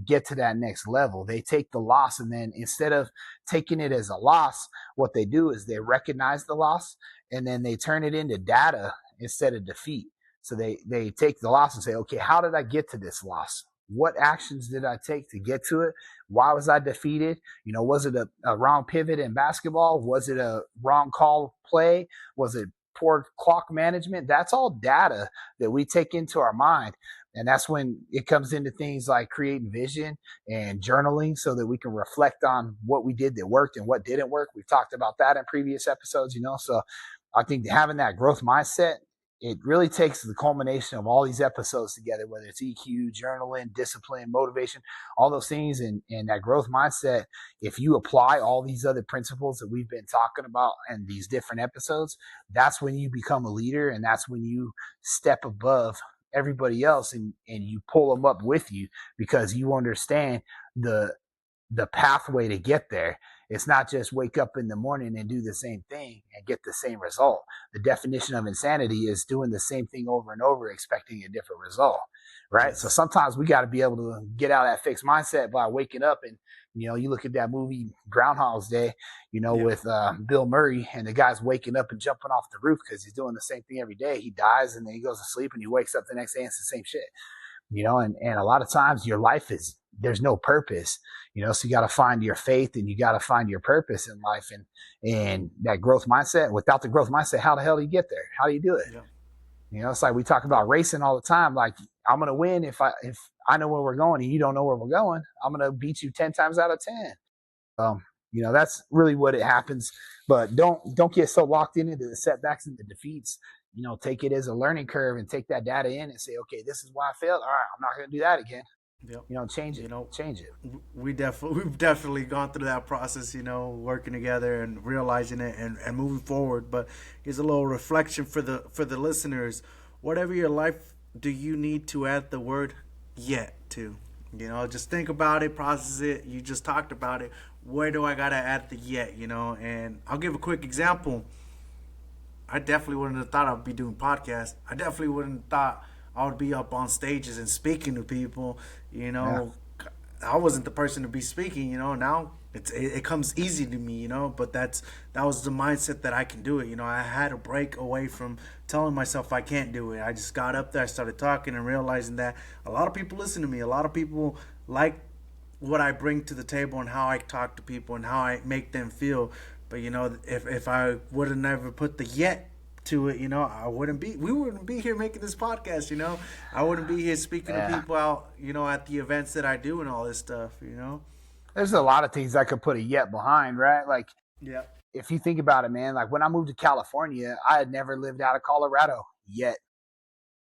get to that next level. They take the loss and then instead of taking it as a loss, what they do is they recognize the loss and then they turn it into data instead of defeat. So they take the loss and say, okay, how did I get to this loss? What actions did I take to get to it? Why was I defeated? Was it a wrong pivot in basketball? Was it a wrong call play? Was it poor clock management? That's all data that we take into our mind. And that's when it comes into things like creating vision and journaling so that we can reflect on what we did that worked and what didn't work. We've talked about that in previous episodes. So I think having that growth mindset, it really takes the culmination of all these episodes together, whether it's EQ, journaling, discipline, motivation, all those things, and that growth mindset. If you apply all these other principles that we've been talking about in these different episodes, that's when you become a leader and that's when you step above everybody else and you pull them up with you because you understand the pathway to get there. It's not just wake up in the morning and do the same thing and get the same result. The definition of insanity is doing the same thing over and over, expecting a different result. Right. So yes, sometimes we got to be able to get out of that fixed mindset by waking up and, you look at that movie Groundhog's Day, yeah, with Bill Murray and the guy's waking up and jumping off the roof because he's doing the same thing every day. He dies and then he goes to sleep and he wakes up the next day and it's the same shit. and a lot of times your life there's no purpose, so you got to find your faith and you got to find your purpose in life, and that growth mindset. Without the growth mindset, how the hell do you get there? How do you do it? Yeah. It's like we talk Yeah. about racing all the time. Like, I'm going to win if I know where we're going and you don't know where we're going. I'm going to beat you 10 times out of 10. That's really what it happens. But don't get so locked into the setbacks and the defeats. Take it as a learning curve and take that data in and say, okay, this is why I failed. All right, I'm not going to do that again. Yep. Change You it, know, change it. we've definitely gone through that process, working together and realizing it and moving forward. But here's a little reflection for the listeners. Whatever your life, do you need to add the word yet to? Just think about it, process it. You just talked about it. Where do I gotta add the yet? And I'll give a quick example. I definitely wouldn't have thought I'd be doing podcasts. I definitely wouldn't have thought I would be up on stages and speaking to people. You Yeah. know, I wasn't the person to be speaking. Now it comes easy to me. But that was the mindset that I can do it. I had to break away from telling myself I can't do it. I just got up there, I started talking, and realizing that a lot of people listen to me. A lot of people like what I bring to the table and how I talk to people and how I make them feel. But if I would have never put the yet to it, we wouldn't be here making this podcast. I wouldn't be here speaking to Yeah. people out, at the events that I do and all this stuff. There's a lot of things I could put a yet behind, right? Like, Yeah. if you think about it, man, like when I moved to California, I had never lived out of Colorado yet.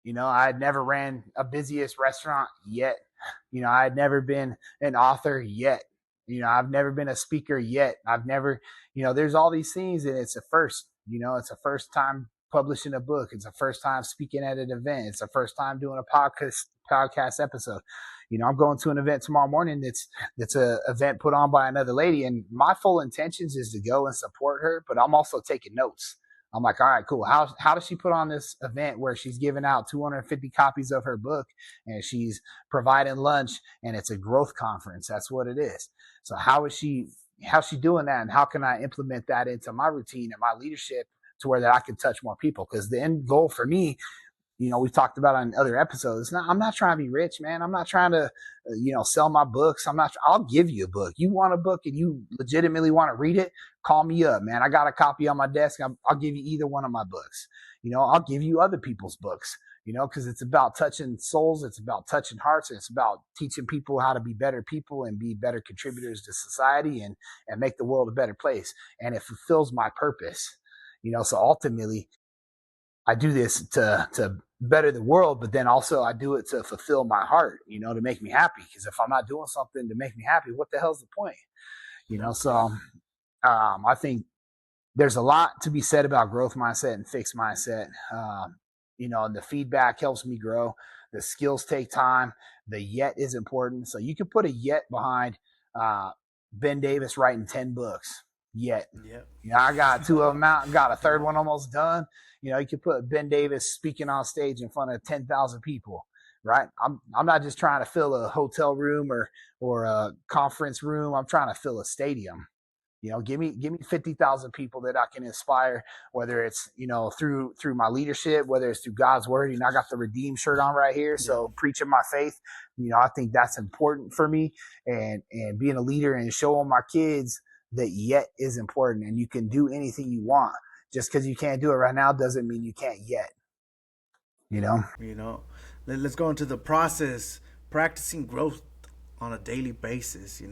I had never ran a busiest restaurant yet. I had never been an author yet. I've never been a speaker yet. I've never, there's all these things, and it's a first. It's a first time publishing a book. It's a first time speaking at an event. It's a first time doing a podcast episode. I'm going to an event tomorrow morning. That's a event put on by another lady, and my full intentions is to go and support her, but I'm also taking notes. I'm like, all right, cool. How does she put on this event where she's giving out 250 copies of her book and she's providing lunch, and it's a growth conference? That's what it is. So how's she doing that, and how can I implement that into my routine and my leadership to where that I can touch more people? Because the end goal for me, we've talked about on other episodes. I'm not trying to be rich, man. I'm not trying to, sell my books. I'll give you a book. You want a book and you legitimately want to read it, call me up, man. I got a copy on my desk. I'll give you either one of my books. I'll give you other people's books, because it's about touching souls. It's about touching hearts. And it's about teaching people how to be better people and be better contributors to society, and make the world a better place. And it fulfills my purpose, so ultimately, I do this to better the world, but then also I do it to fulfill my heart, to make me happy. Because if I'm not doing something to make me happy, what the hell's the point? Yep. So I think there's a lot to be said about growth mindset and fixed mindset. And the feedback helps me grow. The skills take time. The yet is important. So you can put a yet behind Ben Davis writing 10 books. Yet, Yep. I got two of them out. Got a third one almost done. You could put Ben Davis speaking on stage in front of 10,000 people, right? I'm not just trying to fill a hotel room or a conference room. I'm trying to fill a stadium. Give me 50,000 people that I can inspire, whether it's, through my leadership, whether it's through God's word. I got the Redeem shirt on right here. Yep. So preaching my faith, I think that's important for me, and being a leader and showing my kids that yet is important, and you can do anything you want. Just because you can't do it right now doesn't mean you can't yet, you know? You know, let's go into the process, practicing growth on a daily basis.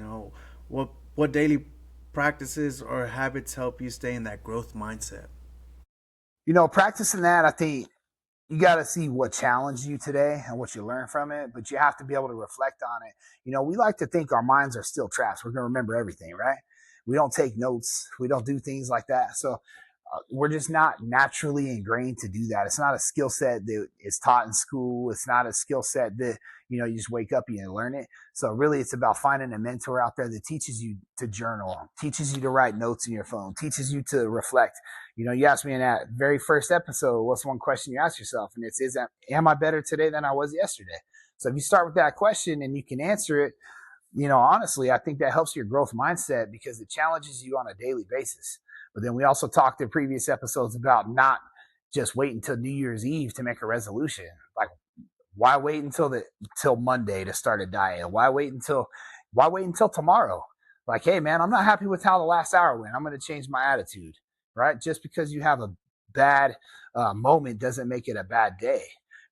What daily practices or habits help you stay in that growth mindset? Practicing that, I think you got to see what challenged you today and what you learned from it, but you have to be able to reflect on it. We like to think our minds are still traps. We're going to remember everything, right? We don't take notes. We don't do things like that. So we're just not naturally ingrained to do that. It's not a skill set that is taught in school. It's not a skill set that, you just wake up and you learn it. So really it's about finding a mentor out there that teaches you to journal, teaches you to write notes in your phone, teaches you to reflect. You asked me in that very first episode, what's one question you ask yourself? And it's, am I better today than I was yesterday? So if you start with that question and you can answer it, honestly, I think that helps your growth mindset because it challenges you on a daily basis. But then we also talked in previous episodes about not just waiting until New Year's Eve to make a resolution. Like, Why wait till Monday to start a diet? Why wait until tomorrow? Like, hey man, I'm not happy with how the last hour went. I'm going to change my attitude, right? Just because you have a bad moment doesn't make it a bad day,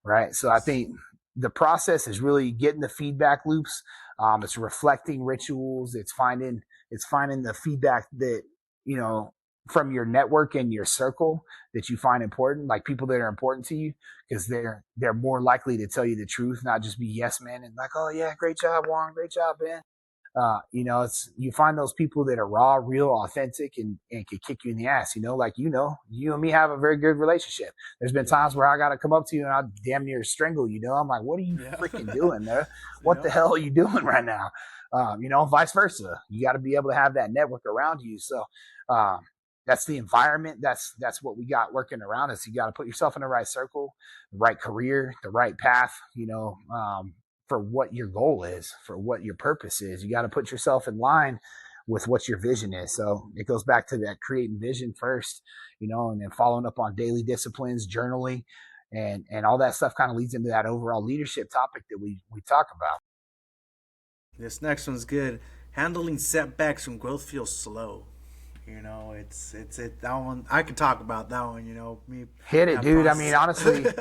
right? So I think the process is really getting the feedback loops. It's reflecting rituals. It's finding the feedback that, you know, from your network and your circle that you find important, like people that are important to you, because they're more likely to tell you the truth, not just be yes men and like, oh yeah, great job Juan, great job Ben. It's you find those people that are raw, real, authentic, and can kick you in the ass. Like you and me have a very good relationship. There's been Yeah. times where I got to come up to you and I damn near strangle you. I'm like, what are you Yeah. freaking doing there? What Yeah. the hell are you doing right now? Vice versa. You got to be able to have that network around you. So um, that's the environment. That's what we got working around us. You got to put yourself in the right circle, the right career, the right path. For what your goal is, for what your purpose is. You got to put yourself in line with what your vision is. So it goes back to that creating vision first, and then following up on daily disciplines, journaling, and all that stuff kind of leads into that overall leadership topic that we talk about. This next one's good. Handling setbacks when growth feels slow. It's that one. I could talk about that one. Me Hit it, that dude. I mean, process. honestly, it's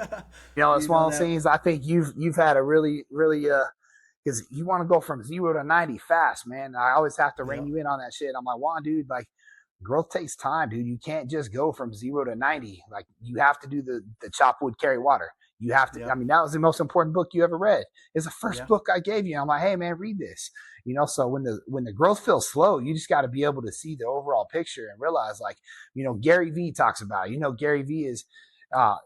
you one know of those that. things. I think you've had a really because you want to go from 0 to 90 fast, man. I always have to rein Yep. you in on that shit. I'm like, Juan, dude, like growth takes time, dude. You can't just go from 0 to 90. Like you have to do the chop wood, carry water. You have to. I Yep. mean, that was the most important book you ever read. It's the first Yeah. book I gave you. I'm like, hey, man, read this. So when the growth feels slow, you just got to be able to see the overall picture and realize, like, Gary Vee talks about. Gary Vee is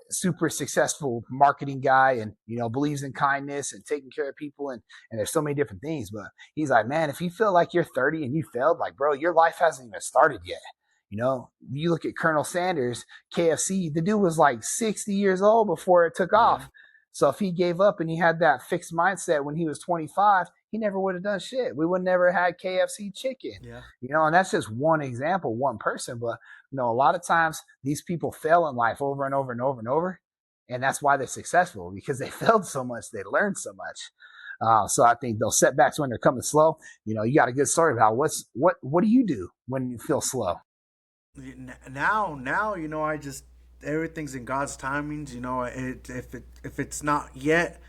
super successful marketing guy, and believes in kindness and taking care of people, and there's so many different things. But he's like, man, if you feel like you're 30 and you failed, like, bro, your life hasn't even started yet. You look at Colonel Sanders, KFC, the dude was like 60 years old before it took Yeah. off. So if he gave up and he had that fixed mindset when he was 25, he never would have done shit. We would never had KFC chicken. Yeah. And that's just one example, one person. But a lot of times these people fail in life over and over and over and over. And that's why they're successful, because they failed so much, they learned so much. So I think those setbacks when they're coming slow, you got a good story about what do you do when you feel slow? Now, I just everything's in God's timings. If it's not yet,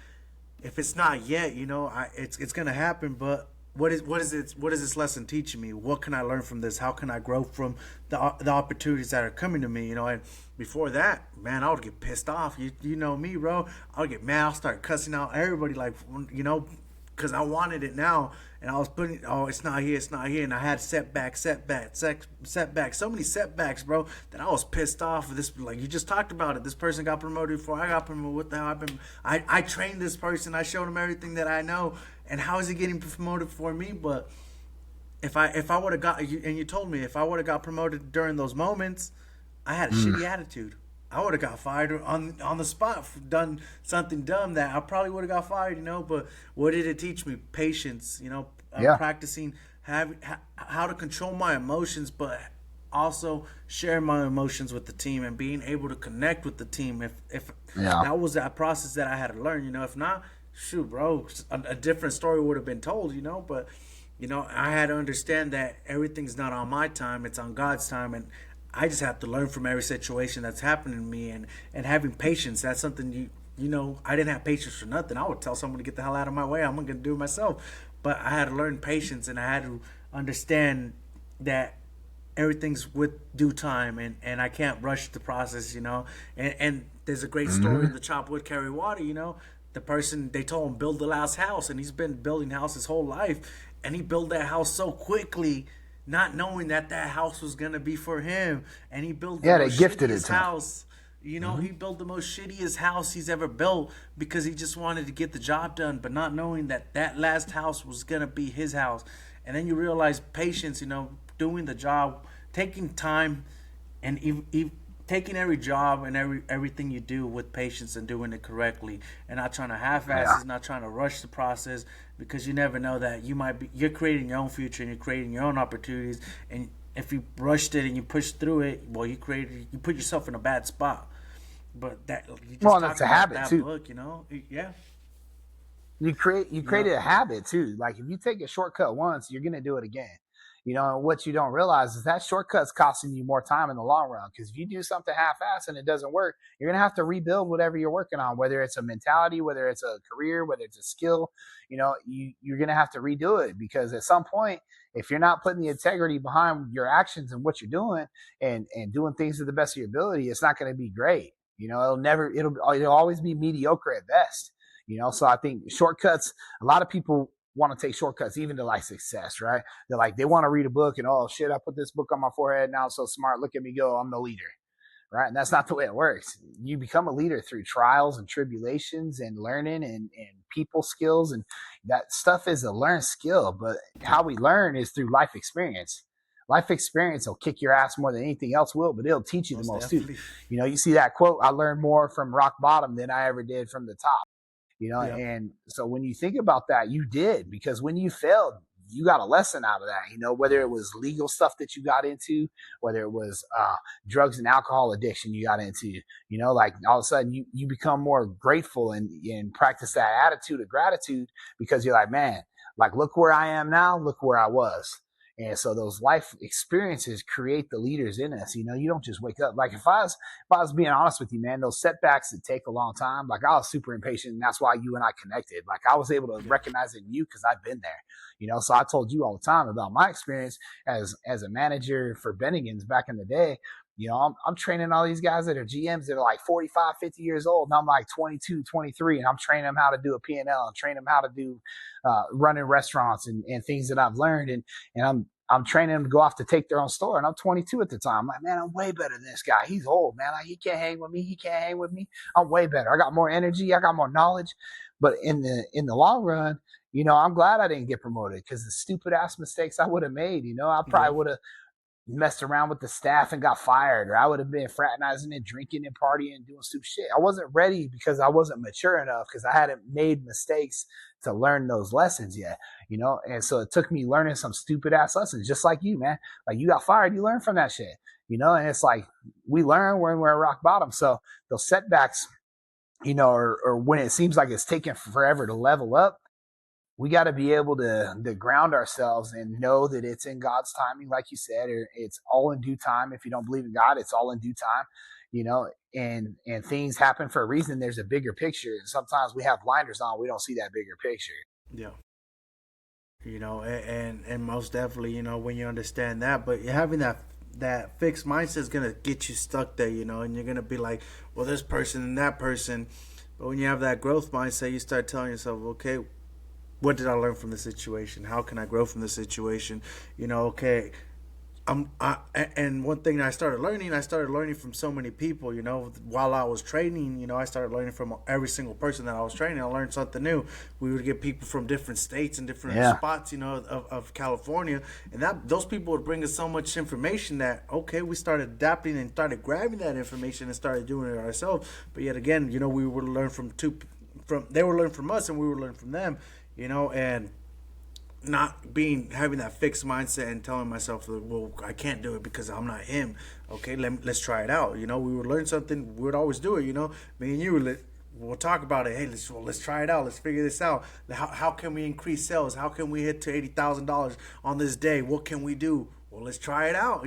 it's gonna happen. But what is this lesson teaching me? What can I learn from this? How can I grow from the opportunities that are coming to me? And before that, man, I would get pissed off. You know me, bro. I would get mad. I'll start cussing out everybody, like, because I wanted it now, and I was putting, oh, it's not here, and I had setbacks, so many setbacks, bro, that I was pissed off. This, like you just talked about it. This person got promoted before I got promoted. What the hell happened? I trained this person. I showed him everything that I know, and how is he getting promoted before me? But if I would have got you, and you told me if I would have got promoted during those moments, I had a Mm. shitty attitude. I would have got fired on the spot, done something dumb that I probably would have got fired. But what did it teach me? Patience, Yeah. practicing how to control my emotions, but also share my emotions with the team and being able to connect with the team. If Yeah. that was that process that I had to learn, if not, shoot, bro, a different story would have been told, But I had to understand that everything's not on my time; it's on God's time, and I just have to learn from every situation that's happening to me, and having patience. That's something I didn't have patience for nothing. I would tell someone to get the hell out of my way. I'm going to do it myself. But I had to learn patience, and I had to understand that everything's with due time, and I can't rush the process. And there's a great story in Hmm. the Chop Wood Carry Water. The person, they told him build the last house, and he's been building houses his whole life, and he built that house so quickly, not knowing that house was gonna be for him, and he built the Yeah, they most gifted it shittiest to him. house. He built the most shittiest house he's ever built because he just wanted to get the job done, but not knowing that last house was gonna be his house. And then you realize patience, doing the job, taking time, and taking every job and everything you do with patience and doing it correctly, and not trying to half-ass Yeah. it, not trying to rush the process, because you never know that you're creating your own future and you're creating your own opportunities. And if you rushed it and you pushed through it, well, you put yourself in a bad spot. But that you Well, just and that's talked a about habit that too. book, yeah. You You know, created a habit too. Like if you take a shortcut once, you're gonna do it again. And what you don't realize is that shortcut's costing you more time in the long run. Because if you do something half-assed and it doesn't work, you're gonna have to rebuild whatever you're working on, whether it's a mentality, whether it's a career, whether it's a skill. You're gonna have to redo it because at some point, if you're not putting the integrity behind your actions and what you're doing and doing things to the best of your ability, it's not gonna be great. It'll always be mediocre at best. So I think shortcuts, a lot of people want to take shortcuts even to like success, right? They want to read a book and, oh shit, I put this book on my forehead. Now I'm so smart. Look at me go. I'm the leader. Right. And that's not the way it works. You become a leader through trials and tribulations and learning and people skills. And that stuff is a learned skill. But how we learn is through life experience. Life experience will kick your ass more than anything else will, but it'll teach you the most most too. definitely. You see that quote, I learned more from rock bottom than I ever did from the top. Yeah. And so when you think about that, you did, because when you failed, you got a lesson out of that, whether it was legal stuff that you got into, whether it was drugs and alcohol addiction you got into, like all of a sudden you become more grateful and practice that attitude of gratitude because you're like, man, like, look where I am now, look where I was. And so those life experiences create the leaders in us. You don't just wake up. Like if I was being honest with you, man, those setbacks that take a long time, like I was super impatient, and that's why you and I connected. Like I was able to Yeah. recognize it in you because I've been there. So I told you all the time about my experience as a manager for Bennigan's back in the day. I'm training all these guys that are GMs that are like 45, 50 years old. And I'm like 22, 23, and I'm training them how to do a P&L and train them how to do running restaurants and things that I've learned. And I'm training them to go off to take their own store. And I'm 22 at the time. I'm like, man, I'm way better than this guy. He's old, man. Like, he can't hang with me. He can't hang with me. I'm way better. I got more energy. I got more knowledge. But in the long run, I'm glad I didn't get promoted because the stupid ass mistakes I would have made, I Yeah. probably would have messed around with the staff and got fired, or I would have been fraternizing and drinking and partying and doing stupid shit. I wasn't ready because I wasn't mature enough because I hadn't made mistakes to learn those lessons yet, and so it took me learning some stupid ass lessons, just like you, man. Like you got fired, you learn from that shit, and it's like we learn when we're at rock bottom. So those setbacks, or when it seems like it's taking forever to level up, we got to be able to ground ourselves and know that it's in God's timing, like you said, or it's all in due time. If you don't believe in God, it's all in due time, and things happen for a reason. There's a bigger picture. And sometimes we have blinders on. We don't see that bigger picture. Yeah. And most definitely, when you understand that, but having that fixed mindset is gonna get you stuck there, and you're gonna be like, well, this person and that person. But when you have that growth mindset, you start telling yourself, okay, what did I learn from the situation? How can I grow from the situation? Okay, and one thing I started learning from so many people. While I was training, I started learning from every single person that I was training. I learned something new. We would get people from different states and different Yeah. spots, of California, and that those people would bring us so much information that okay, we started adapting and started grabbing that information and started doing it ourselves. But yet again, we would learn from they would learn from us and we would learn from them, and not having that fixed mindset and telling myself, well, I can't do it because I'm not him. Okay, let's try it out. We would learn something. We would always do it. Me and you, we'll talk about it. Hey, let's try it out. Let's figure this out. How can we increase sales? How can we hit to $80,000 on this day? What can we do? Well, let's try it out.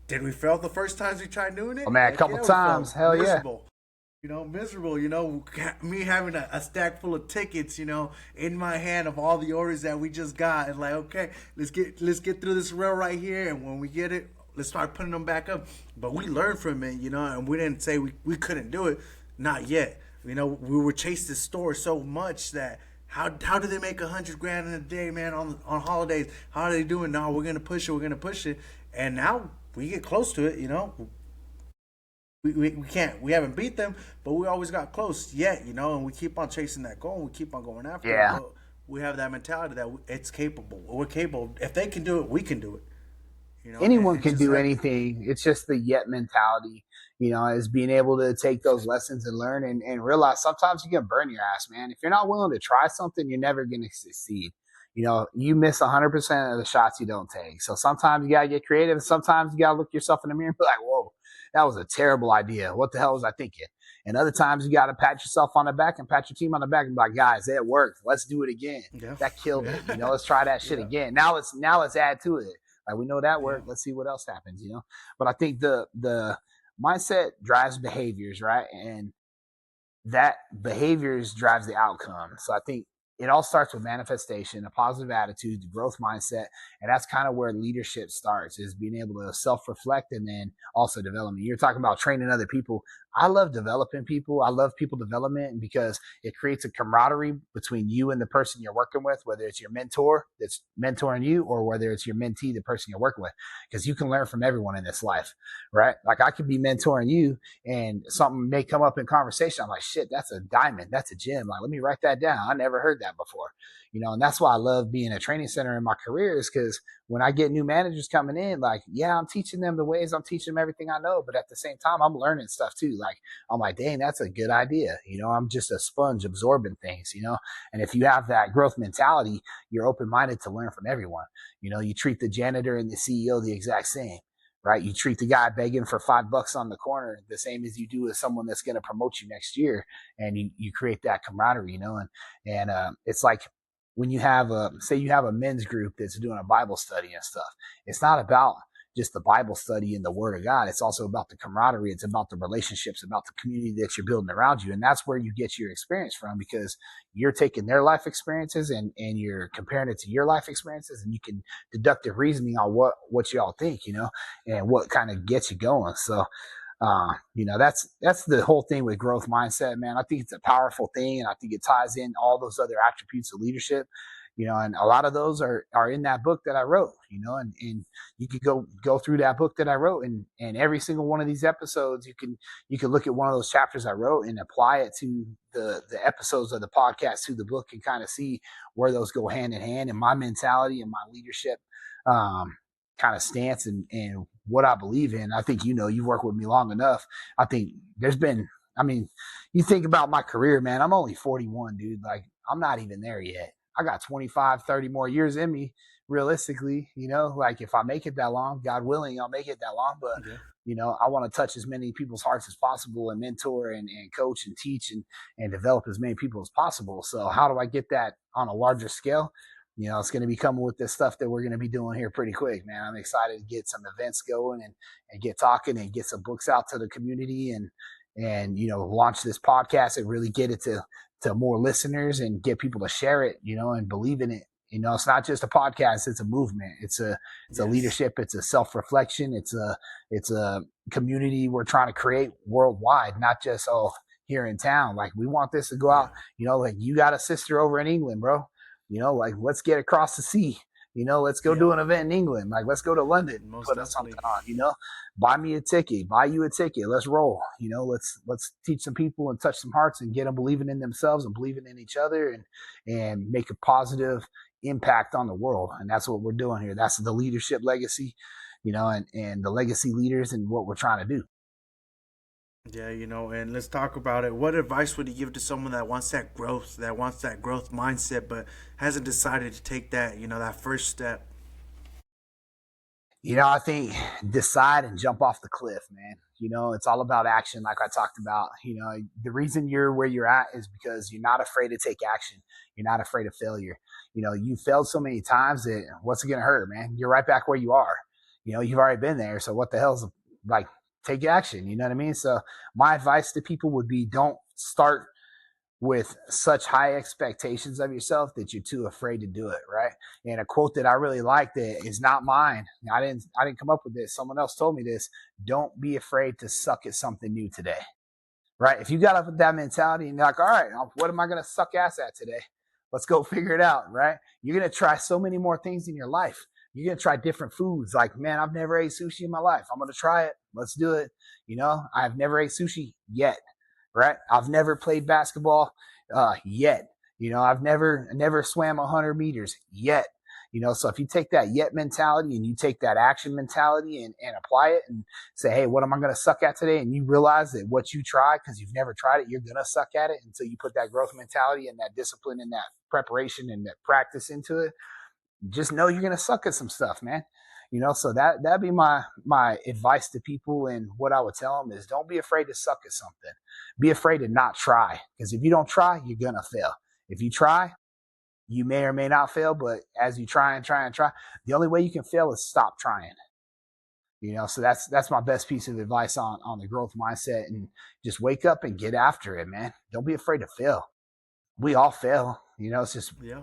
Did we fail the first times we tried doing Oh it? man, a Heck couple yeah, we times. felt Hell yeah. miserable. Miserable, me having a stack full of tickets, in my hand of all the orders that we just got, and like, okay, let's get through this rail right here, and when we get it, let's start putting them back up. But we learned from it, and we didn't say we couldn't do it, not yet. We were chasing the store so much that how do they make $100,000 in a day, man, on holidays? How are they doing? No, we're gonna push it, and now we get close to it, we can't, we haven't beat them, but we always got close yet, and we keep on chasing that goal and we keep on going after it. Yeah. But we have that mentality that it's capable. We're capable. If they can do it, we can do it. Anyone And can just do have, anything. It's just the yet mentality, is being able to take those lessons and learn and realize sometimes you can burn your ass, man. If you're not willing to try something, you're never going to succeed. You miss 100% of the shots you don't take. So sometimes you got to get creative. And sometimes you got to look yourself in the mirror and be like, whoa, that was a terrible idea. What the hell was I thinking? And other times you got to pat yourself on the back and pat your team on the back and be like, guys, that worked. Let's do it again. Yeah. That killed Yeah. it. Let's try that shit Yeah. again. Now let's add to it. Like, we know that Yeah. worked. Let's see what else happens. But I think the mindset drives behaviors, right? And that behaviors drives the outcome. So I think it all starts with manifestation, a positive attitude, the growth mindset, and that's kind of where leadership starts, is being able to self-reflect and then also development. You're talking about training other people. I love developing people. I love people development because it creates a camaraderie between you and the person you're working with, whether it's your mentor that's mentoring you or whether it's your mentee, the person you're working with, because you can learn from everyone in this life, right? Like, I could be mentoring you and something may come up in conversation. I'm like, shit, that's a diamond. That's a gem. Like, let me write that down. I never heard that before. And that's why I love being a training center in my career, is because when I get new managers coming in, like, yeah, I'm teaching them the ways, I'm teaching them everything I know. But at the same time, I'm learning stuff too. Like, I'm like, dang, that's a good idea. I'm just a sponge absorbing things. And if you have that growth mentality, you're open-minded to learn from everyone. You treat the janitor and the CEO the exact same. Right? You treat the guy begging for $5 on the corner the same as you do as someone that's going to promote you next year, and you create that camaraderie, and it's like when you have say you have a men's group that's doing a Bible study and stuff. It's not about just the Bible study and the Word of God. It's also about the camaraderie. It's about the relationships, about the community that you're building around you. And that's where you get your experience from, because you're taking their life experiences and you're comparing it to your life experiences, and you can deductive reasoning on what y'all think, and what kind of gets you going. So, that's the whole thing with growth mindset, man. I think it's a powerful thing, and I think it ties in all those other attributes of leadership. And a lot of those are in that book that I wrote, and you could go through that book that I wrote, and every single one of these episodes, you can look at one of those chapters I wrote and apply it to the episodes of the podcast, to the book, and kind of see where those go hand in hand, and my mentality and my leadership kind of stance and what I believe in. I think, you've worked with me long enough. I think you think about my career, man, I'm only 41, dude. Like, I'm not even there yet. I got 25, 30 more years in me, realistically, like, if I make it that long, God willing, I'll make it that long. But, Yeah. I want to touch as many people's hearts as possible, and mentor and coach and teach and develop as many people as possible. So how do I get that on a larger scale? It's going to be coming with this stuff that we're going to be doing here pretty quick, man. I'm excited to get some events going and get talking and get some books out to the community and launch this podcast and really get it to more listeners and get people to share it, and believe in it. It's not just a podcast, it's a movement. It's a Yes. leadership. It's a self-reflection. It's a community we're trying to create worldwide, not just, here in town. Like, we want this to go out, like, you got a sister over in England, bro. Like, let's get across the sea. Let's go do an event in England. Like, let's go to London, Most put definitely. something on, buy me a ticket, buy you a ticket. Let's roll. Let's teach some people and touch some hearts and get them believing in themselves and believing in each other and make a positive impact on the world. And that's what we're doing here. That's the leadership legacy, and the legacy leaders and what we're trying to do. Yeah, and let's talk about it. What advice would you give to someone that wants that growth mindset, but hasn't decided to take that, that first step? I think decide and jump off the cliff, man. It's all about action, like I talked about. The reason you're where you're at is because you're not afraid to take action. You're not afraid of failure. You failed so many times that what's it going to hurt, man? You're right back where you are. You've already been there. So what the hell's, like, take action? You know what I mean? So my advice to people would be, don't start with such high expectations of yourself that you're too afraid to do it, right? And a quote that I really like, that is not mine. I didn't come up with this. Someone else told me this. Don't be afraid to suck at something new today. Right? If you got up with that mentality and you're like, all right, what am I going to suck ass at today? Let's go figure it out, right? You're going to try so many more things in your life. You're going to try different foods. Like, man, I've never ate sushi in my life. I'm going to try it. Let's do it. I've never ate sushi yet, right? I've never played basketball yet. I've never swam 100 meters yet. So if you take that yet mentality and you take that action mentality and apply it and say, hey, what am I going to suck at today? And you realize that what you try, because you've never tried it, you're going to suck at it until you put that growth mentality and that discipline and that preparation and that practice into it. Just know you're going to suck at some stuff, man. So that'd be my advice to people. And what I would tell them is, don't be afraid to suck at something. Be afraid to not try, because if you don't try, you're gonna fail. If you try, you may or may not fail, but as you try and try and try, the only way you can fail is stop trying. So that's my best piece of advice on the growth mindset. And just wake up and get after it, man. Don't be afraid to fail. We all fail. It's just Yeah.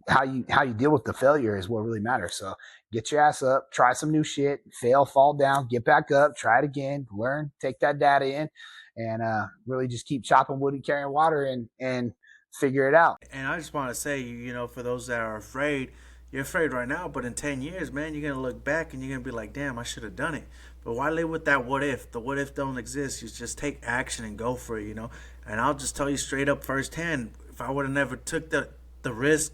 how you deal with the failure is what really matters. So get your ass up, try some new shit, fail, fall down, get back up, try it again, learn, take that data in, and really just keep chopping wood and carrying water, and figure it out. And I just want to say, for those that are afraid, you're afraid right now, but in 10 years, man, you're going to look back and you're going to be like, damn, I should have done it. But why live with that what if? The what if don't exist. You just take action and go for it. And I'll just tell you straight up firsthand, if I would have never took the risk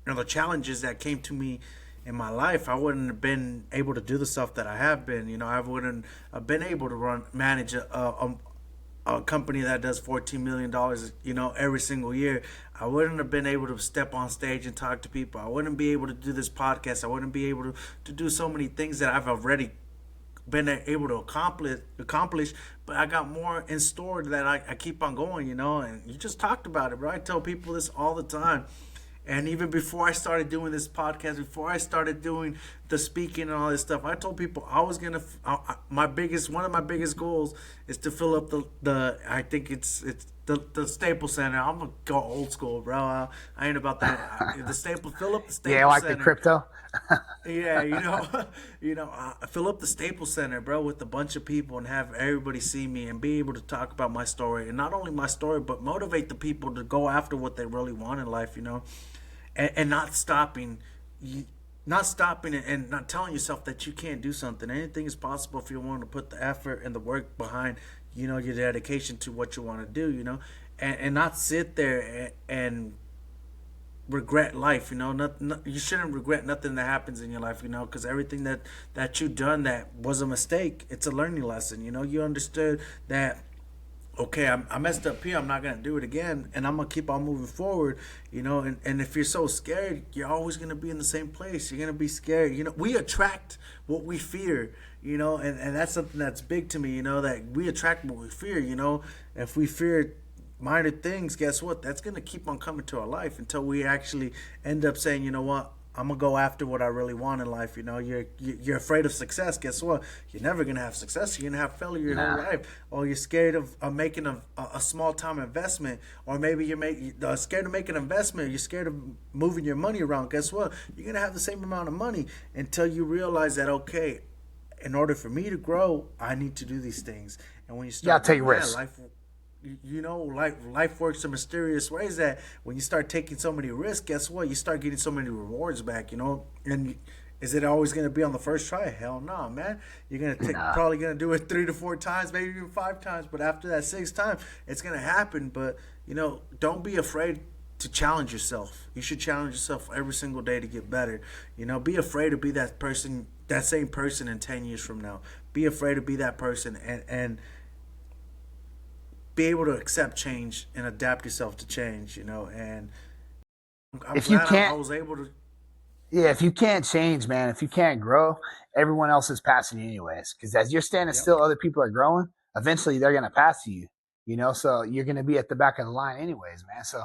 or the challenges that came to me in my life, I wouldn't have been able to do the stuff that I have been. I wouldn't have been able to manage a company that does $14 million, every single year. I wouldn't have been able to step on stage and talk to people. I wouldn't be able to do this podcast. I wouldn't be able to do so many things that I've already been able to accomplish. But I got more in store that I keep on going. And you just talked about it, bro. I tell people this all the time. And even before I started doing this podcast, before I started doing the speaking and all this stuff, I told people I was gonna. One of my biggest goals is to fill up the I think it's the Staples Center. I'm gonna go old school, bro. I ain't about that. Fill up the Yeah, Staples like the Center. crypto. Yeah, fill up the Staples Center, bro, with a bunch of people and have everybody see me and be able to talk about my story, and not only my story, but motivate the people to go after what they really want in life. And not stopping, not stopping and not telling yourself that you can't do something. Anything is possible if you want to put the effort and the work behind, your dedication to what you want to do. And not sit there and regret life. You shouldn't regret nothing that happens in your life. Because everything that you done that was a mistake, it's a learning lesson. You understood that, okay, I messed up here. I'm not gonna do it again, and I'm gonna keep on moving forward. And if you're so scared, you're always gonna be in the same place. You're gonna be scared. We attract what we fear. And that's something that's big to me. That we attract what we fear. If we fear minor things, guess what? That's gonna keep on coming to our life until we actually end up saying, you know what? I'm gonna go after what I really want in life. You're afraid of success. Guess what? You're never gonna have success. You're gonna have failure your whole Nah. life. Or you're scared of making a small time investment. Or maybe you're scared of making an investment. You're scared of moving your money around. Guess what? You're gonna have the same amount of money until you realize that, okay, in order for me to grow, I need to do these things. And when you You gotta start take doing that, risks. life works in mysterious ways that when you start taking so many risks, guess what? You start getting so many rewards back. And is it always going to be on the first try? Hell no, man. You're going to Nah. probably going to do it 3 to 4 times, maybe even 5 times, but after that sixth time, it's going to happen. But don't be afraid to challenge yourself. You should challenge yourself every single day to get better. Be afraid to be that person, that same person in 10 years from now. Be afraid to be that person, and be able to accept change and adapt yourself to change. And I'm If you glad I can't, was able to. yeah, if you can't change, man, if you can't grow, everyone else is passing you anyways. Because as you're standing Yep. still, other people are growing. Eventually, they're gonna pass you. So you're gonna be at the back of the line anyways, man. So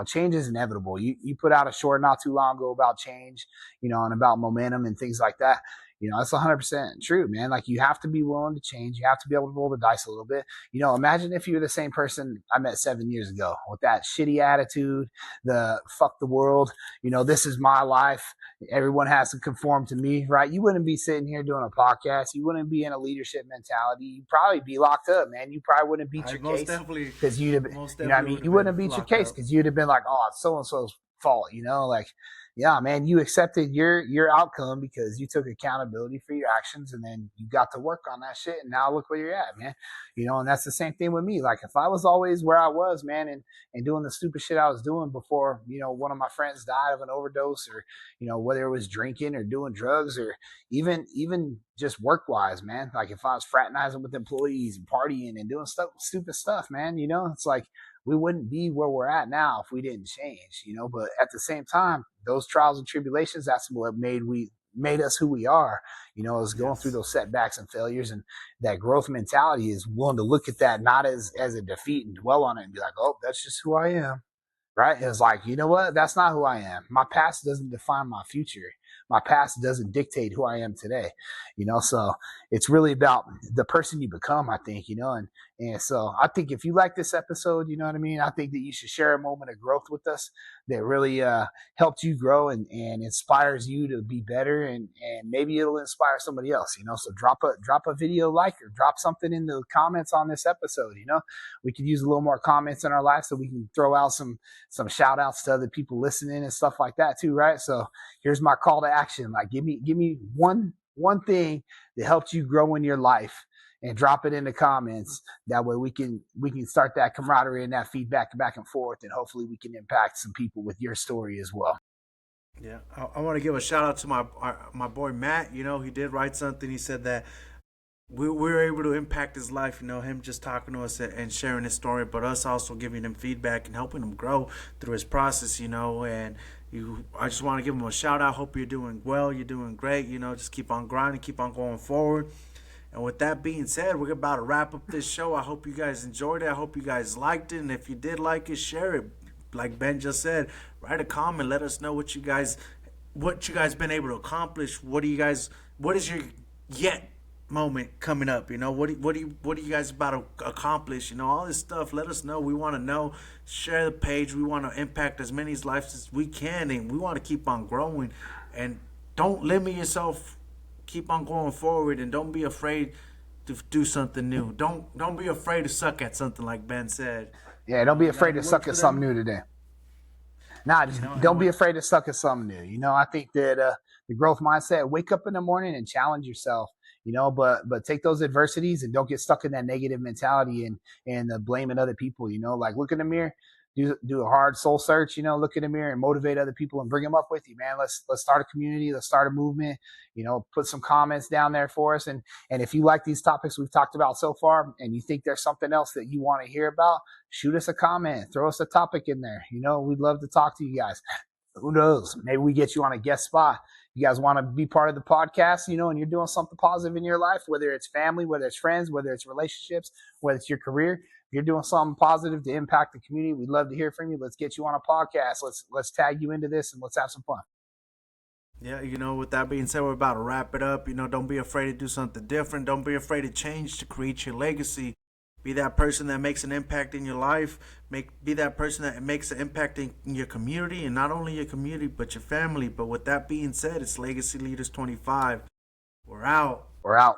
change is inevitable. You put out a short not too long ago about change, and about momentum and things like that. That's 100% true, man. Like, you have to be willing to change. You have to be able to roll the dice a little bit. Imagine if you were the same person I met 7 years ago with that shitty attitude, the fuck the world. This is my life. Everyone has to conform to me, right? You wouldn't be sitting here doing a podcast. You wouldn't be in a leadership mentality. You'd probably be locked up, man. You probably wouldn't beat I your case because most what I definitely mean? would You have wouldn't been beat your locked case up. because you'd have been like, oh, it's so and so's fault, like, yeah, man, you accepted your outcome because you took accountability for your actions, and then you got to work on that shit, and now look where you're at, man. And that's the same thing with me. Like, if I was always where I was, man, and doing the stupid shit I was doing before, one of my friends died of an overdose, or whether it was drinking or doing drugs, or even just work wise, man. Like, if I was fraternizing with employees and partying and doing stupid stuff, man, it's like, we wouldn't be where we're at now if we didn't change. But at the same time, those trials and tribulations, that's what made us who we are, is going through Yes. those setbacks and failures. And that growth mentality is willing to look at that not as a defeat and dwell on it and be like, oh, that's just who I am. Right? It's like, you know what? That's not who I am. My past doesn't define my future. My past doesn't dictate who I am today. So it's really about the person you become, I think, and so I think if you like this episode, you know what I mean? I think that you should share a moment of growth with us that really helped you grow and inspires you to be better, and maybe it'll inspire somebody else, So drop a video like or drop something in the comments on this episode, We could use a little more comments in our life so we can throw out some shout outs to other people listening and stuff like that too, right? So here's my call to action. Like give me one thing that helped you grow in your life and drop it in the comments. That way we can start that camaraderie and that feedback back and forth, and hopefully we can impact some people with your story as well. Yeah, I want to give a shout out to my boy Matt. He did write something. He said that we were able to impact his life. Him just talking to us and sharing his story, but us also giving him feedback and helping him grow through his process. And I just want to give him a shout out. Hope you're doing well. You're doing great. Just keep on grinding, keep on going forward. And with that being said, we're about to wrap up this show. I hope you guys enjoyed it. I hope you guys liked it. And if you did like it, share it. Like Ben just said, write a comment. Let us know what you guys been able to accomplish. What is your yet moment coming up? What do you guys about to accomplish? All this stuff. Let us know. We want to know. Share the page. We want to impact as many lives as we can, and we want to keep on growing. And don't limit yourself. Keep on going forward, and don't be afraid to do something new. Don't be afraid to suck at something, like Ben said. Yeah, don't be You gotta afraid to look suck for at something them. new today. Nah, just And don't be with afraid to suck at something new. I think that the growth mindset, wake up in the morning and challenge yourself. But take those adversities and don't get stuck in that negative mentality and blaming other people. Like look in the mirror, do a hard soul search. Look in the mirror and motivate other people and bring them up with you, man. Let's start a community. Let's start a movement. Put some comments down there for us. And if you like these topics we've talked about so far, and you think there's something else that you want to hear about, shoot us a comment, throw us a topic in there. We'd love to talk to you guys. Who knows? Maybe we get you on a guest spot. You guys want to be part of the podcast, and you're doing something positive in your life, whether it's family, whether it's friends, whether it's relationships, whether it's your career. If you're doing something positive to impact the community, we'd love to hear from you. Let's get you on a podcast. Let's tag you into this and let's have some fun. Yeah, with that being said, we're about to wrap it up. Don't be afraid to do something different. Don't be afraid to change to create your legacy. Be that person that makes an impact in your life. Be that person that makes an impact in your community, and not only your community but your family. But with that being said, it's Legacy Leaders 25. We're out. We're out.